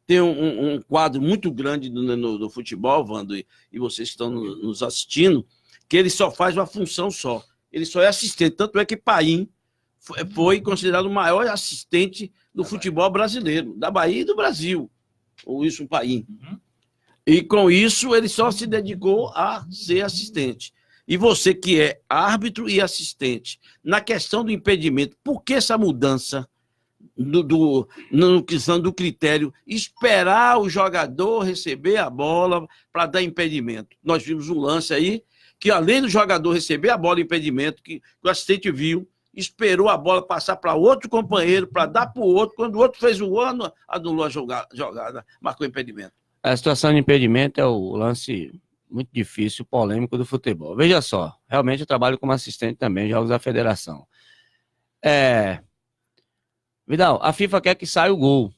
tem um quadro muito grande no futebol, Vando, e vocês que estão nos assistindo, que ele só faz uma função só. Ele só é assistente. Tanto é que Paim foi considerado o maior assistente do futebol brasileiro, da Bahia e do Brasil, o Wilson Paim. E com isso ele só se dedicou a ser assistente. E você que é árbitro e assistente, na questão do impedimento, por que essa mudança do critério esperar o jogador receber a bola para dar impedimento? Nós vimos um lance aí que, além do jogador receber a bola impedimento, que o assistente viu, esperou a bola passar para outro companheiro, para dar para o outro, quando o outro fez o gol, anulou a jogada, marcou impedimento. A situação de impedimento é o lance muito difícil, polêmico do futebol. Veja só, realmente eu trabalho como assistente também em jogos da federação. Vidal, a FIFA quer que saia o gol,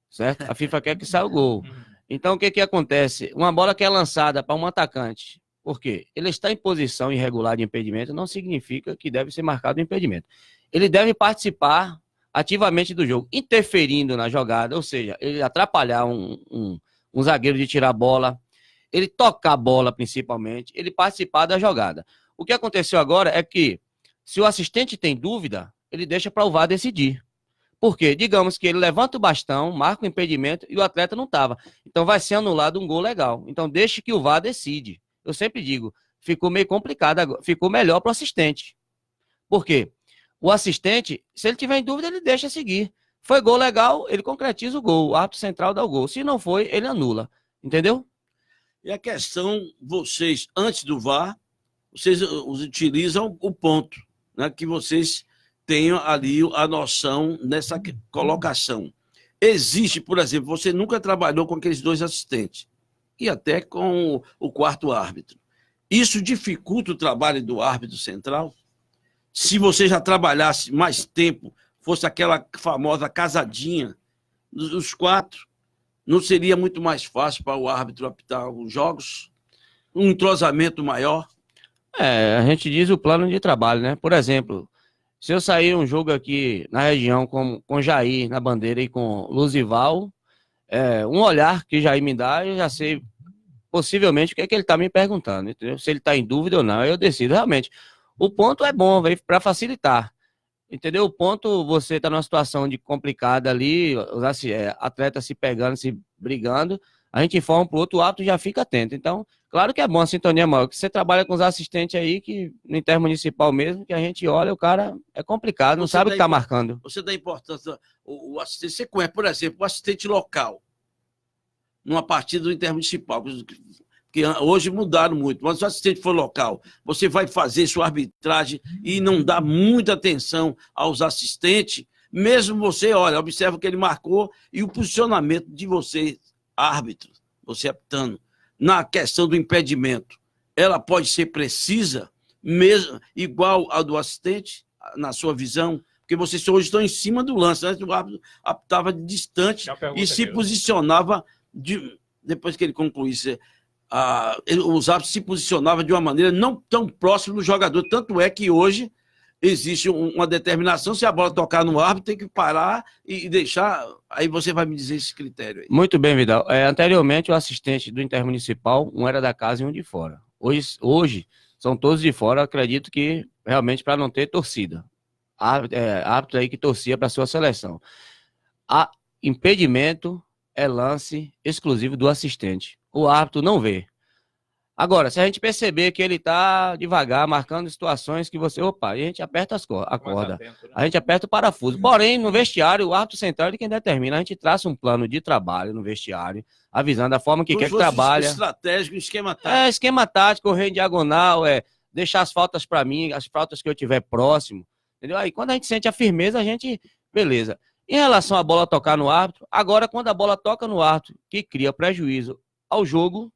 certo? A FIFA quer que saia o gol. Então, o que acontece? Uma bola que é lançada para um atacante, por quê? Ele está em posição irregular de impedimento, não significa que deve ser marcado o impedimento. Ele deve participar ativamente do jogo, interferindo na jogada, ou seja, ele atrapalhar um zagueiro de tirar a bola, ele tocar a bola principalmente, ele participar da jogada. O que aconteceu agora é que, se o assistente tem dúvida, ele deixa para o VAR decidir. Por quê? Digamos que ele levanta o bastão, marca o impedimento e o atleta não estava. Então vai ser anulado um gol legal. Então deixe que o VAR decide. Eu sempre digo, ficou meio complicado, ficou melhor para o assistente. Por quê? O assistente, se ele tiver em dúvida, ele deixa seguir. Foi gol legal, ele concretiza o gol, o árbitro central dá o gol. Se não foi, ele anula. Entendeu? E a questão, vocês, antes do VAR, vocês utilizam o ponto, né, que vocês tenham ali a noção nessa colocação. Existe, por exemplo, você nunca trabalhou com aqueles 2 assistentes, e até com o 4º árbitro. Isso dificulta o trabalho do árbitro central? se você já trabalhasse mais tempo, fosse aquela famosa casadinha dos 4, não seria muito mais fácil para o árbitro apitar os jogos? Um entrosamento maior? A gente diz o plano de trabalho, né? Por exemplo, se eu sair um jogo aqui na região com Jair na bandeira e com Luzival, um olhar que Jair me dá, eu já sei possivelmente o que é que ele está me perguntando, entendeu? Se ele está em dúvida ou não, eu decido. Realmente, o ponto é bom, para facilitar, entendeu? O ponto, você está numa situação de complicada ali, os atletas se pegando, se brigando, a gente informa para o outro, o árbitro já fica atento. Então, claro que é bom a sintonia maior, que você trabalha com os assistentes aí, que no intermunicipal mesmo, que a gente olha, o cara é complicado, não sabe o que está marcando. Você dá importância, o assistente, você conhece, por exemplo, o assistente local, numa partida do intermunicipal, que hoje mudaram muito, mas se o assistente for local, você vai fazer sua arbitragem e não dá muita atenção aos assistentes, mesmo você, olha, observa o que ele marcou e o posicionamento de você, árbitro, você apitando, na questão do impedimento, ela pode ser precisa, mesmo igual ao do assistente, na sua visão, porque vocês hoje estão em cima do lance, antes o árbitro apitava distante e se posicionava, depois que ele concluísse, os árbitros se posicionavam de uma maneira não tão próxima do jogador, tanto é que hoje existe uma determinação, se a bola tocar no árbitro, tem que parar e deixar, aí você vai me dizer esse critério aí. Muito bem, Vidal. Anteriormente, o assistente do intermunicipal, um era da casa e um de fora. Hoje são todos de fora, acredito que realmente para não ter torcida. Árbitro aí que torcia para a sua seleção. Impedimento é lance exclusivo do assistente. O árbitro não vê. Agora, se a gente perceber que ele está devagar, marcando situações que você... Opa, a gente aperta a corda. Atento, né? A gente aperta o parafuso. Porém, no vestiário, o árbitro central é quem determina. A gente traça um plano de trabalho no vestiário, avisando a forma que quer que trabalha. Estratégico, esquema tático. Esquema tático, correr em diagonal, deixar as faltas para mim, as faltas que eu tiver próximo. Entendeu? Aí, quando a gente sente a firmeza, a gente... Beleza. Em relação à bola tocar no árbitro, agora, quando a bola toca no árbitro, que cria prejuízo ao jogo,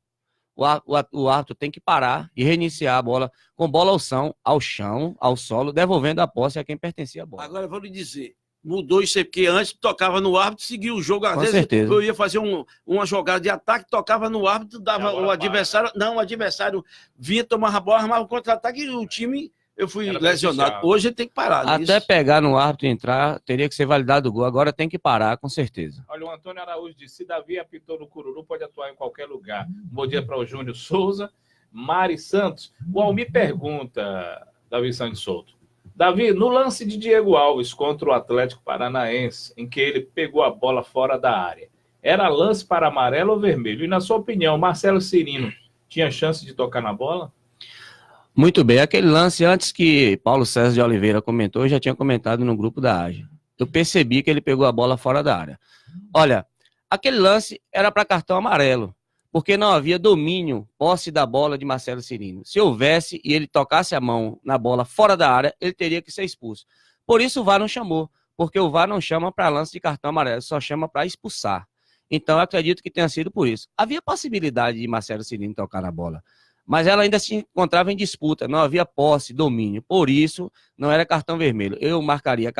o árbitro tem que parar e reiniciar a bola com bola ao chão, ao solo, devolvendo a posse a quem pertencia a bola. Agora, eu vou lhe dizer, mudou isso aí, porque antes tocava no árbitro, seguia o jogo. Às vezes certeza. Eu ia fazer uma jogada de ataque, tocava no árbitro, dava o adversário... Não, o adversário vinha, tomava a bola, armava o contra-ataque e o time... Eu fui lesionado. Hoje ele tem que parar. Até pegar no árbitro e entrar, teria que ser validado o gol. Agora tem que parar, com certeza. Olha, o Antônio Araújo disse: se Davi apitou no Cururu, pode atuar em qualquer lugar. Bom dia para o Júnior Souza. Mari Santos. O Almir pergunta, Davi Santos Souto. Davi, no lance de Diego Alves contra o Atlético Paranaense, em que ele pegou a bola fora da área, era lance para amarelo ou vermelho? E na sua opinião, Marcelo Cirino tinha chance de tocar na bola? Muito bem, aquele lance antes que Paulo César de Oliveira comentou, eu já tinha comentado no grupo da AGE. Eu percebi que ele pegou a bola fora da área. Olha, aquele lance era para cartão amarelo, porque não havia domínio, posse da bola de Marcelo Cirino. Se houvesse e ele tocasse a mão na bola fora da área, ele teria que ser expulso. Por isso o VAR não chamou, porque o VAR não chama para lance de cartão amarelo, só chama para expulsar. Então eu acredito que tenha sido por isso. Havia possibilidade de Marcelo Cirino tocar na bola, mas ela ainda se encontrava em disputa, não havia posse, domínio, por isso não era cartão vermelho. Eu marcaria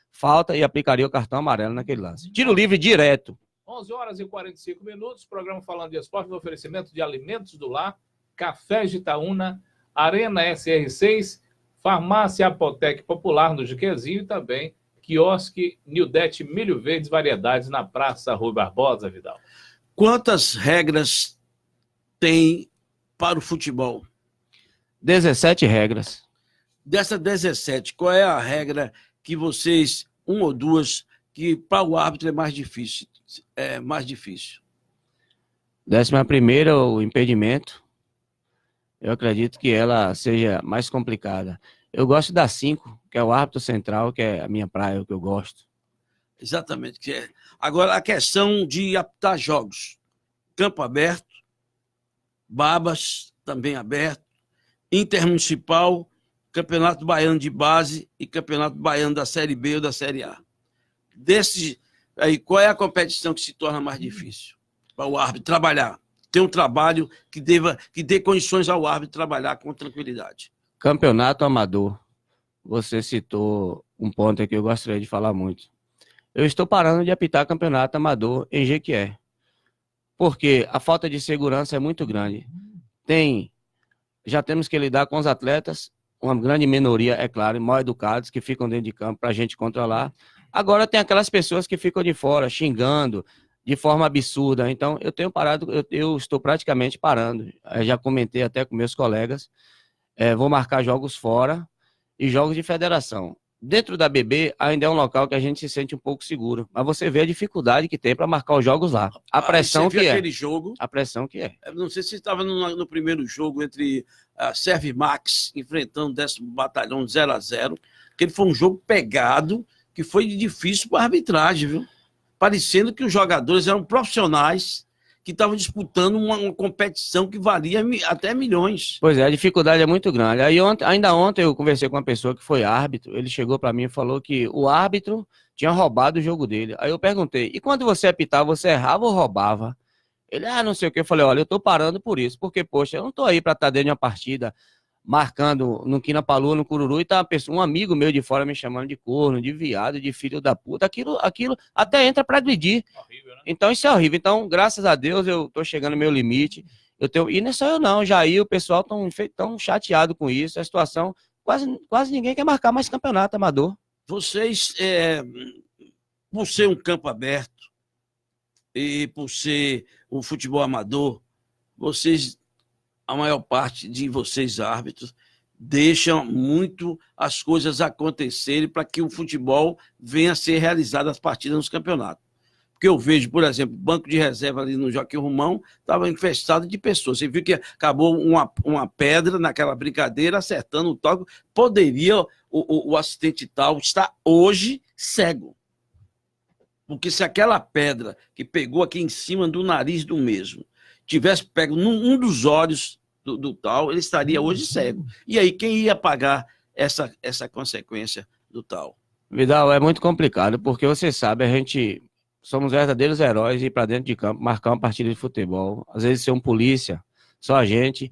falta e aplicaria o cartão amarelo naquele lance. Tiro livre direto. 11 horas e 45 minutos, programa Falando de Esporte, no oferecimento de Alimentos do Lar, Café de Itaúna, Arena SR6, Farmácia Apotec Popular no Jiquezinho e também Quiosque Nildete Milho Verdes Variedades na Praça Rui Barbosa, Vidal. Quantas regras tem para o futebol? 17 regras. Dessas 17, qual é a regra que vocês, uma ou duas, que para o árbitro é mais difícil? 11ª, o impedimento. Eu acredito que ela seja mais complicada. Eu gosto da 5, que é o árbitro central, que é a minha praia, o que eu gosto. Exatamente. Agora, a questão de apitar jogos. Campo aberto, Babas, também aberto, Intermunicipal, Campeonato Baiano de Base e Campeonato Baiano da Série B ou da Série A. Aí, qual é a competição que se torna mais difícil para o árbitro trabalhar? Ter um trabalho que dê condições ao árbitro trabalhar com tranquilidade. Campeonato amador. você citou um ponto aqui que eu gostaria de falar muito. Eu estou parando de apitar campeonato amador em Jequié, porque a falta de segurança é muito grande. Já temos que lidar com os atletas, uma grande minoria, é claro, mal educados, que ficam dentro de campo para a gente controlar. Agora tem aquelas pessoas que ficam de fora, xingando de forma absurda. Então, eu tenho parado, eu estou praticamente parando. Eu já comentei até com meus colegas, vou marcar jogos fora e jogos de federação. Dentro da BB, ainda é um local que a gente se sente um pouco seguro. Mas você vê a dificuldade que tem para marcar os jogos lá. A pressão que é. Aquele jogo, a pressão que é. Não sei se estava no primeiro jogo entre a Servimax enfrentando o 10º Batalhão 0-0, que ele foi um jogo pegado, que foi difícil para a arbitragem, viu? Parecendo que os jogadores eram profissionais que estavam disputando uma competição que valia até milhões. Pois é, a dificuldade é muito grande. Aí ainda ontem eu conversei com uma pessoa que foi árbitro, ele chegou para mim e falou que o árbitro tinha roubado o jogo dele. Aí eu perguntei, e quando você apitava, você errava ou roubava? Ele, não sei o que. Eu falei, olha, eu tô parando por isso, porque, poxa, eu não tô aí para estar dentro de uma partida marcando no Quina-Palu, no Cururu, e tá um amigo meu de fora me chamando de corno, de viado, de filho da puta, aquilo até entra para agredir. Horrível, né? Então isso é horrível. Então, graças a Deus, eu tô chegando no meu limite. E não é só eu não, Jair, o pessoal tão chateado com isso, a situação, quase ninguém quer marcar mais campeonato amador. Vocês, por ser um campo aberto e por ser um futebol amador, a maior parte de vocês, árbitros, deixam muito as coisas acontecerem para que o futebol venha a ser realizado as partidas nos campeonatos. Porque eu vejo, por exemplo, o banco de reserva ali no Joaquim Romão estava infestado de pessoas. Você viu que acabou uma pedra naquela brincadeira, acertando o toque. Poderia o assistente tal estar hoje cego. Porque se aquela pedra que pegou aqui em cima do nariz do mesmo tivesse pego num dos olhos do tal, ele estaria hoje cego. E aí, quem ia pagar essa consequência do tal? Vidal, é muito complicado, porque você sabe, a gente somos verdadeiros heróis ir para dentro de campo, marcar uma partida de futebol, às vezes ser um polícia, só a gente,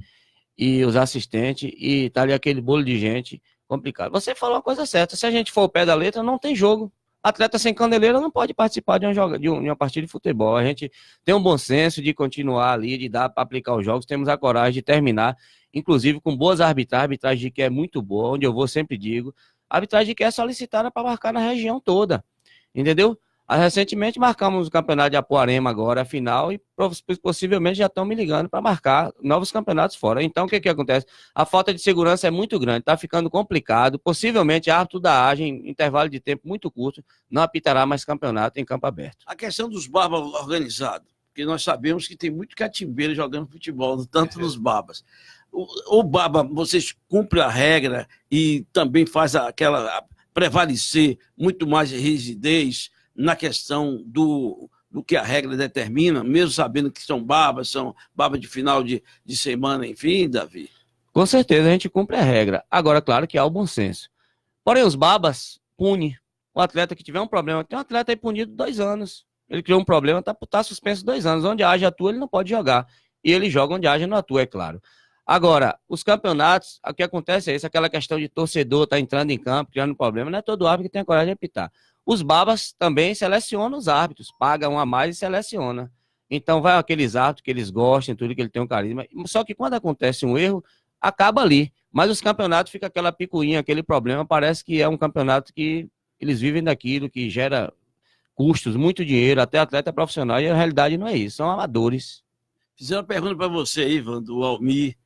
e os assistentes, e tá ali aquele bolo de gente, complicado. Você falou uma coisa certa, se a gente for ao pé da letra, não tem jogo. Atleta sem caneleira não pode participar de uma partida de futebol. A gente tem um bom senso de continuar ali, de dar para aplicar os jogos, temos a coragem de terminar, inclusive com boas arbitragens, a arbitragem que é muito boa, onde eu vou sempre digo, a arbitragem que é solicitada para marcar na região toda, entendeu? Recentemente marcamos o campeonato de Apuarema agora, a final, e possivelmente já estão me ligando para marcar novos campeonatos fora. Então, o que acontece? A falta de segurança é muito grande, está ficando complicado. Possivelmente, árbitro da AGE, em intervalo de tempo muito curto, não apitará mais campeonato em campo aberto. A questão dos babas organizados, porque nós sabemos que tem muito catimbeiro jogando futebol, tanto nos babas. O baba, vocês cumprem a regra e também faz prevalecer muito mais rigidez na questão do que a regra determina, mesmo sabendo que são babas de final de semana, enfim, Davi? Com certeza a gente cumpre a regra. Agora, claro que há o bom senso. Porém, os babas pune. O atleta que tiver um problema, tem um atleta aí punido 2 anos. Ele criou um problema, tá suspenso 2 anos. Onde a AGE atua, ele não pode jogar. E ele joga onde a AGE não atua, é claro. Agora, os campeonatos, o que acontece é isso, aquela questão de torcedor tá entrando em campo, criando problema, não é todo árbitro que tem a coragem de apitar. Os babas também selecionam os árbitros, pagam a mais e seleciona. Então vai aqueles árbitros que eles gostam, tudo que ele tem um carisma. Só que quando acontece um erro, acaba ali. Mas os campeonatos fica aquela picuinha, aquele problema. Parece que é um campeonato que eles vivem daquilo, que gera custos, muito dinheiro, até atleta profissional. E a realidade não é isso, são amadores. Fizeram uma pergunta para você, Ivan, do Almir.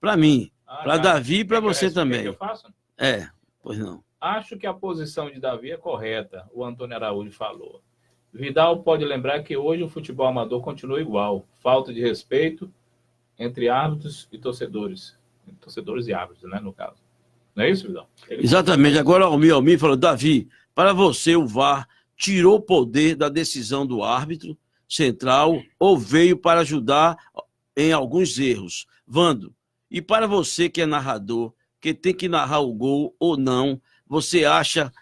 Para mim? Para Davi e para você também. Que eu faço? Pois não. Acho que a posição de Davi é correta, o Antônio Araújo falou. Vidal pode lembrar que hoje o futebol amador continua igual. Falta de respeito entre árbitros e torcedores. Torcedores e árbitros, né, no caso. Não é isso, Vidal? Exatamente. Agora o Almir falou, Davi, para você o VAR tirou o poder da decisão do árbitro central ou veio para ajudar em alguns erros? Vando, e para você que é narrador, que tem que narrar o gol ou não, você acha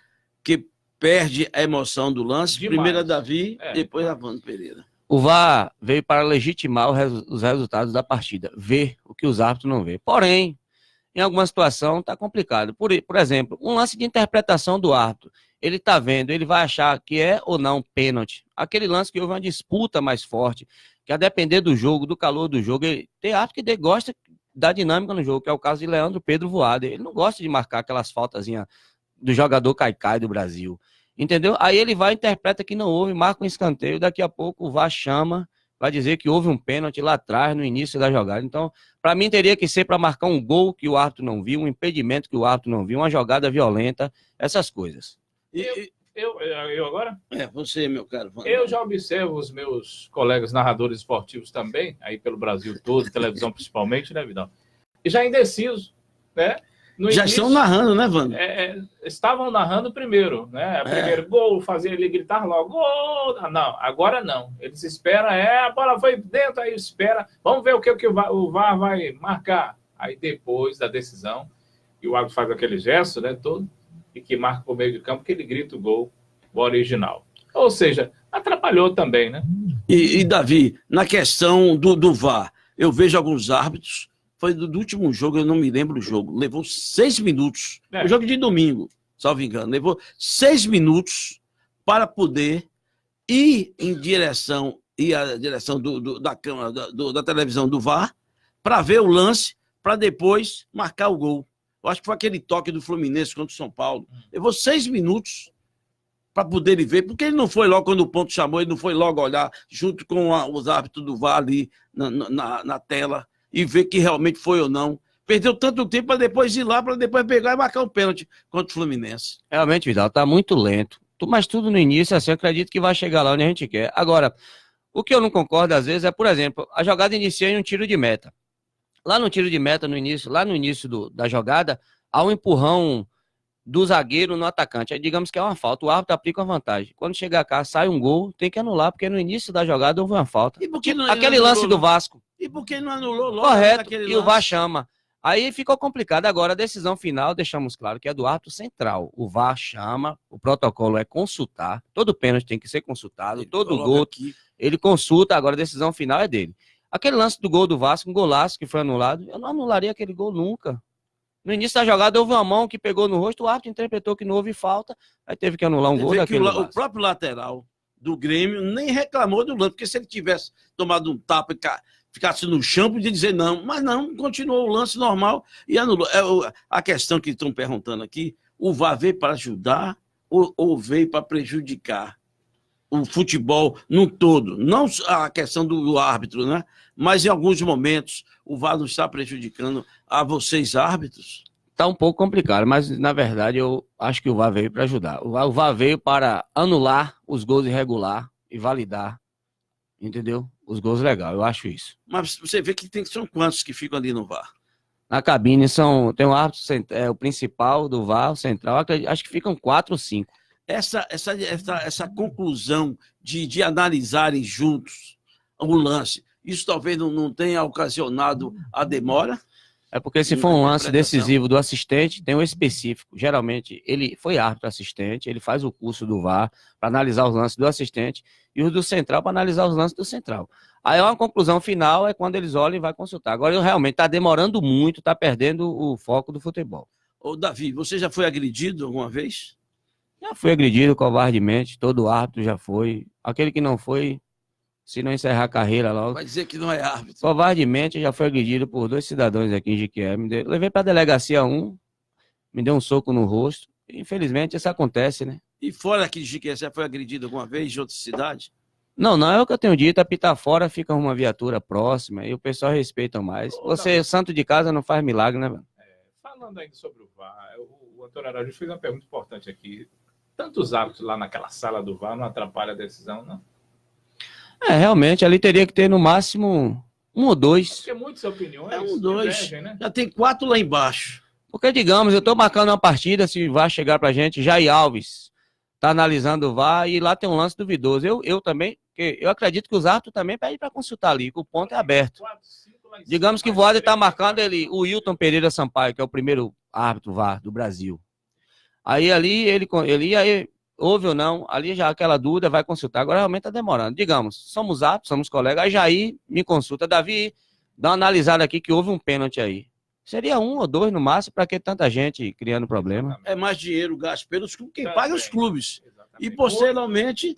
que perde a emoção do lance? Demais. Primeiro a Davi, depois a Vando Pereira. O VAR veio para legitimar os resultados da partida, ver o que os árbitros não vê. Porém, em alguma situação está complicado. Por exemplo, um lance de interpretação do árbitro. Ele está vendo, ele vai achar que é ou não pênalti. Aquele lance que houve uma disputa mais forte, que a depender do jogo, do calor do jogo, tem árbitro que gosta da dinâmica no jogo, que é o caso de Leandro Pedro Voaden. Ele não gosta de marcar aquelas faltazinhas do jogador caicai do Brasil. Entendeu? Aí ele vai, interpreta que não houve, marca um escanteio, daqui a pouco o VAR chama, vai dizer que houve um pênalti lá atrás, no início da jogada. Então, para mim, teria que ser para marcar um gol que o árbitro não viu, um impedimento que o árbitro não viu, uma jogada violenta, essas coisas. Eu agora? Você, meu caro. Eu já observo os meus colegas narradores esportivos também, aí pelo Brasil todo, televisão principalmente, né, Vidal? E já indeciso, né? Já estão narrando, né, Wanda? Estavam narrando primeiro, né? Primeiro gol, fazia ele gritar logo, gol! Não, agora não. Eles esperam, a bola foi dentro, aí espera. Vamos ver o que o VAR vai marcar. Aí depois da decisão, e o árbitro faz aquele gesto, né, todo, e que marca por meio de campo, que ele grita o gol original. Ou seja, atrapalhou também, né? E Davi, na questão do VAR, eu vejo alguns árbitros, foi do último jogo, eu não me lembro o jogo, levou 6 minutos, o jogo de domingo, salvo engano, levou 6 minutos para poder ir em direção, a direção da câmera, da televisão do VAR, para ver o lance, para depois marcar o gol. Eu acho que foi aquele toque do Fluminense contra o São Paulo. Levou 6 minutos para poder ele ver, porque ele não foi logo, quando o ponto chamou, ele não foi logo olhar junto com os árbitros do VAR ali na tela e ver que realmente foi ou não. Perdeu tanto tempo para depois ir lá, para depois pegar e marcar um pênalti contra o Fluminense. Realmente, Vidal, tá muito lento. Mas tudo no início, assim, eu acredito que vai chegar lá onde a gente quer. Agora, o que eu não concordo às vezes é, por exemplo, a jogada inicia em um tiro de meta. Lá no tiro de meta, no início da jogada, há um empurrão do zagueiro no atacante. Aí digamos que é uma falta, o árbitro aplica uma vantagem. Quando chegar cá, sai um gol, tem que anular, porque no início da jogada houve uma falta. Aquele lance do Vasco. E por que não anulou logo? Correto, e o VAR chama. Aí ficou complicado. Agora, a decisão final, deixamos claro que é do árbitro central. O VAR chama, o protocolo é consultar, todo pênalti tem que ser consultado, todo gol ele consulta, agora a decisão final é dele. Aquele lance do gol do Vasco, um golaço que foi anulado, eu não anularia aquele gol nunca. No início da jogada houve uma mão que pegou no rosto, o árbitro interpretou que não houve falta, aí teve que anular um gol daquele. O próprio lateral do Grêmio nem reclamou do lance, porque se ele tivesse tomado um tapa e ficasse no chão, podia dizer não, mas não, continuou o lance normal e anulou. A questão que estão perguntando aqui, o VAR veio para ajudar ou veio para prejudicar o futebol no todo? Não a questão do árbitro, né? Mas em alguns momentos o VAR não está prejudicando a vocês, árbitros? Está um pouco complicado, mas na verdade eu acho que o VAR veio para ajudar. O VAR veio para anular os gols irregulares e validar, entendeu? Os gols legais, eu acho isso. Mas você vê que são quantos que ficam ali no VAR? Na cabine tem um árbitro, o principal do VAR, o central, acho que ficam 4 ou 5. Essa conclusão de analisarem juntos o lance, isso talvez não tenha ocasionado a demora? É porque se for um lance decisivo do assistente, tem um específico. Geralmente, ele foi árbitro assistente, ele faz o curso do VAR para analisar os lances do assistente e os do central para analisar os lances do central. Aí uma conclusão final é quando eles olham e vai consultar. Agora, realmente, está demorando muito, está perdendo o foco do futebol. Ô, Davi, você já foi agredido alguma vez? Já fui agredido covardemente, todo árbitro já foi. Aquele que não foi, se não encerrar a carreira logo. Vai dizer que não é árbitro. Covardemente, já foi agredido por 2 cidadãos aqui em Jequié. Levei para a delegacia me deu um soco no rosto. Infelizmente, isso acontece, né? E fora aqui de Jequié, você já foi agredido alguma vez de outra cidade? Não é o que eu tenho dito. Apitar fora, fica uma viatura próxima e o pessoal respeita mais. Você, santo de casa, não faz milagre, né, mano? Falando ainda sobre o VAR, o Antônio Araújo fez uma pergunta importante aqui. Tantos árbitros lá naquela sala do VAR não atrapalha a decisão, não? Realmente, ali teria que ter no máximo 1 ou 2. Porque muitas opiniões 1, 2, divergem, né? Já tem 4 lá embaixo. Porque, digamos, eu estou marcando uma partida, se vai chegar pra gente, Jair Alves está analisando o VAR e lá tem um lance duvidoso. Eu também, porque eu acredito que os árbitros também pedem para consultar ali, que o ponto é aberto. 4, 5 lá em Digamos cima, que o Voaden está marcando o Wilton Pereira Sampaio, que é o primeiro árbitro VAR do Brasil. Aí ali, aí, houve ou não, ali já aquela dúvida vai consultar. Agora realmente está demorando. Digamos, somos árbitros, somos colegas, aí Jair me consulta. Davi, dá uma analisada aqui que houve um pênalti aí. Seria um ou dois no máximo, para que tanta gente criando problema. É mais dinheiro gasto pelos clubes, quem Também. paga os clubes. E Exatamente.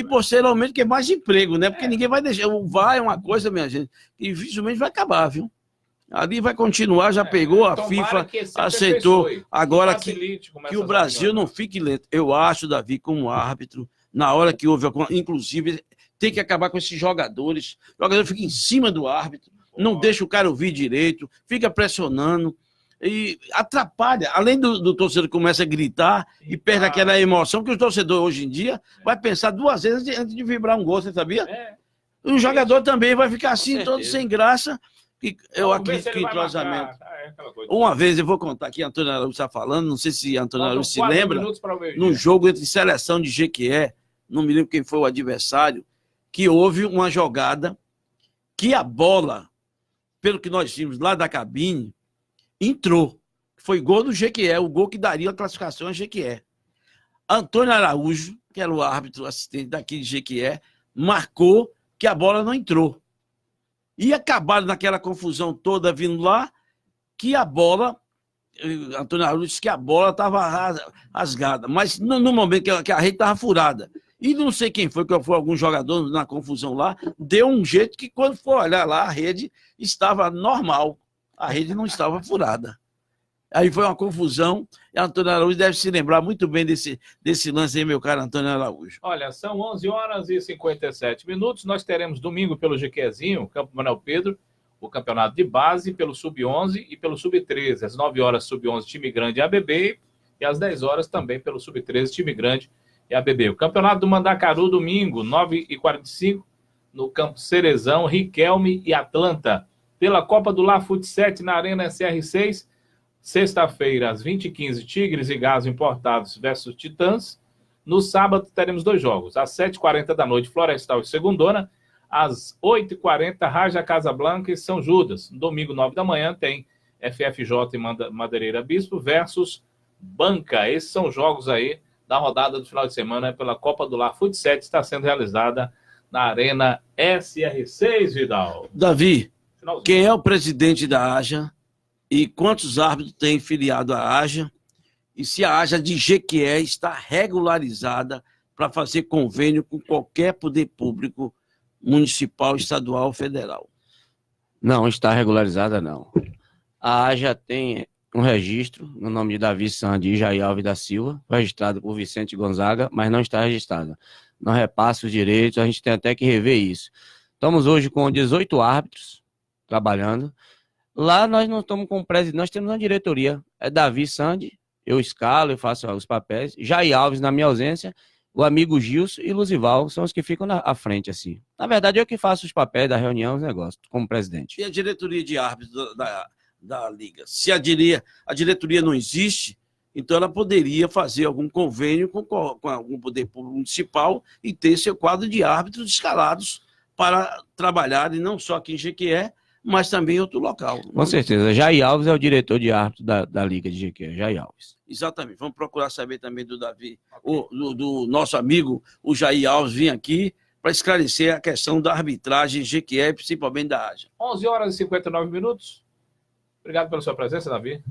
posteriormente, que é mais emprego, né? Porque ninguém vai deixar. O VAR é uma coisa, minha gente, que dificilmente vai acabar, viu? Ali vai continuar, já pegou, a tomara FIFA que se aceitou. aperfeiçoe, Agora facilite com que o essas Brasil reuniões. não fique lento. Eu acho, Davi, como árbitro, na hora que houve, inclusive, tem que acabar com esses jogadores. O jogador fica em cima do árbitro, não deixa o cara ouvir direito, fica pressionando e atrapalha. Além do torcedor que começa a gritar e perde aquela emoção, que o torcedor hoje em dia vai pensar duas vezes antes de vibrar um gol, você sabia? E o jogador também vai ficar assim, todo sem graça. E eu acredito que entrosamento. Uma vez, eu vou contar aqui, Antônio Araújo está falando, não sei se Antônio Araújo se lembra, num jogo entre seleção de Jequié, não me lembro quem foi o adversário, que houve uma jogada que a bola, pelo que nós vimos lá da cabine, entrou. Foi gol do Jequié, o gol que daria a classificação a Jequié. Antônio Araújo, que era o árbitro assistente daqui de Jequié, marcou que a bola não entrou. E acabaram naquela confusão toda vindo lá, que a bola, Antônio Araújo disse que a bola estava rasgada, mas no momento que a rede estava furada. E não sei quem foi, que foi algum jogador na confusão lá, deu um jeito que quando for olhar lá, a rede estava normal, a rede não estava furada. Aí foi uma confusão, e Antônio Araújo deve se lembrar muito bem desse lance aí, meu caro Antônio Araújo. Olha, são 11h57. Nós teremos domingo pelo Jequiézinho, Campo Manuel Pedro, o campeonato de base pelo Sub-11 e pelo Sub-13. Às 9 horas, Sub-11, time grande e ABB, e às 10 horas também pelo Sub-13, time grande e ABB. O campeonato do Mandacaru, domingo, 9h45, no Campo Cerezão, Riquelme e Atlanta. Pela Copa do Lar Fut 7 na Arena SR6, sexta-feira, às 20h15, Tigres e Gás Importados versus Titãs. No sábado, teremos dois jogos. Às 7h40 da noite, Florestal e Segundona. Às 8h40, Raja Casablanca e São Judas. No domingo, 9 da manhã, tem FFJ e Madeireira Bispo versus Banca. Esses são jogos aí da rodada do final de semana pela Copa do Lar Fut 7. Está sendo realizada na Arena SR6, Vidal. Davi, quem é o presidente da AJA? E quantos árbitros tem filiado à AJA? E se a AJA de Jequié está regularizada para fazer convênio com qualquer poder público, municipal, estadual ou federal? Não está regularizada, não. A AJA tem um registro no nome de Davi Sandi e Jair Alves da Silva, registrado por Vicente Gonzaga, mas não está registrada. Não repassa os direitos, a gente tem até que rever isso. Estamos hoje com 18 árbitros trabalhando. Lá nós não estamos com o presidente, nós temos uma diretoria. É Davi Sandi, eu escalo, eu faço os papéis. Jair Alves, na minha ausência, o amigo Gilson e Luzival são os que ficam à frente, assim. Na verdade, eu que faço os papéis da reunião, os negócios, como presidente. E a diretoria de árbitros da Liga? Se a diretoria não existe, então ela poderia fazer algum convênio com algum poder público municipal e ter seu quadro de árbitros escalados para trabalhar, e não só aqui em Jequié, mas também em outro local. Com certeza. Jair Alves é o diretor de árbitro da Liga de Jequié, Jair Alves. Exatamente. Vamos procurar saber também do Davi, do nosso amigo, o Jair Alves, vir aqui para esclarecer a questão da arbitragem em Jequié, principalmente da AJA. 11h59. Obrigado pela sua presença, Davi.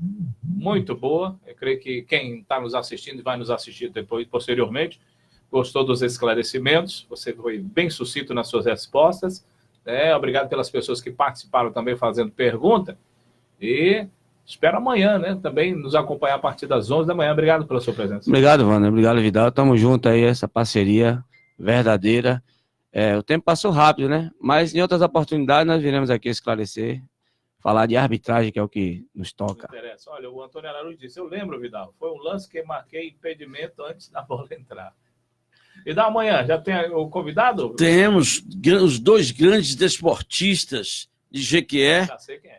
Muito boa. Eu creio que quem está nos assistindo e vai nos assistir depois, posteriormente, gostou dos esclarecimentos. Você foi bem sucinto nas suas respostas. Obrigado pelas pessoas que participaram também fazendo pergunta. E espero amanhã, né? Também nos acompanhar a partir das 11 da manhã. Obrigado pela sua presença. Obrigado, Wander. Obrigado, Vidal. Tamo junto aí, essa parceria verdadeira. O tempo passou rápido, né? Mas em outras oportunidades nós viremos aqui esclarecer, falar de arbitragem, que é o que nos toca. Olha, o Antônio Araújo disse, eu lembro, Vidal, foi um lance que marquei impedimento antes da bola entrar. E da manhã, já tem o convidado? Temos os dois grandes desportistas de Jequié,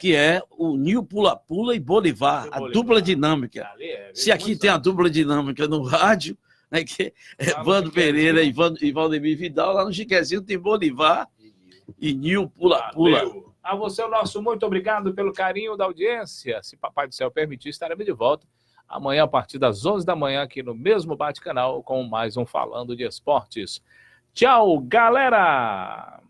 que é o Nil Pula-Pula e Bolivar, a dupla dinâmica. Se aqui tem a dupla dinâmica no rádio, né, que é Evandro Pereira e Valdemir Vidal, lá no Jequiézinho tem Bolivar e Nil Pula-Pula. A você, o nosso muito obrigado pelo carinho da audiência. Se Papai do Céu permitir, estaremos de volta amanhã, a partir das 11 da manhã, aqui no mesmo Bate-Canal, com mais um Falando de Esportes. Tchau, galera!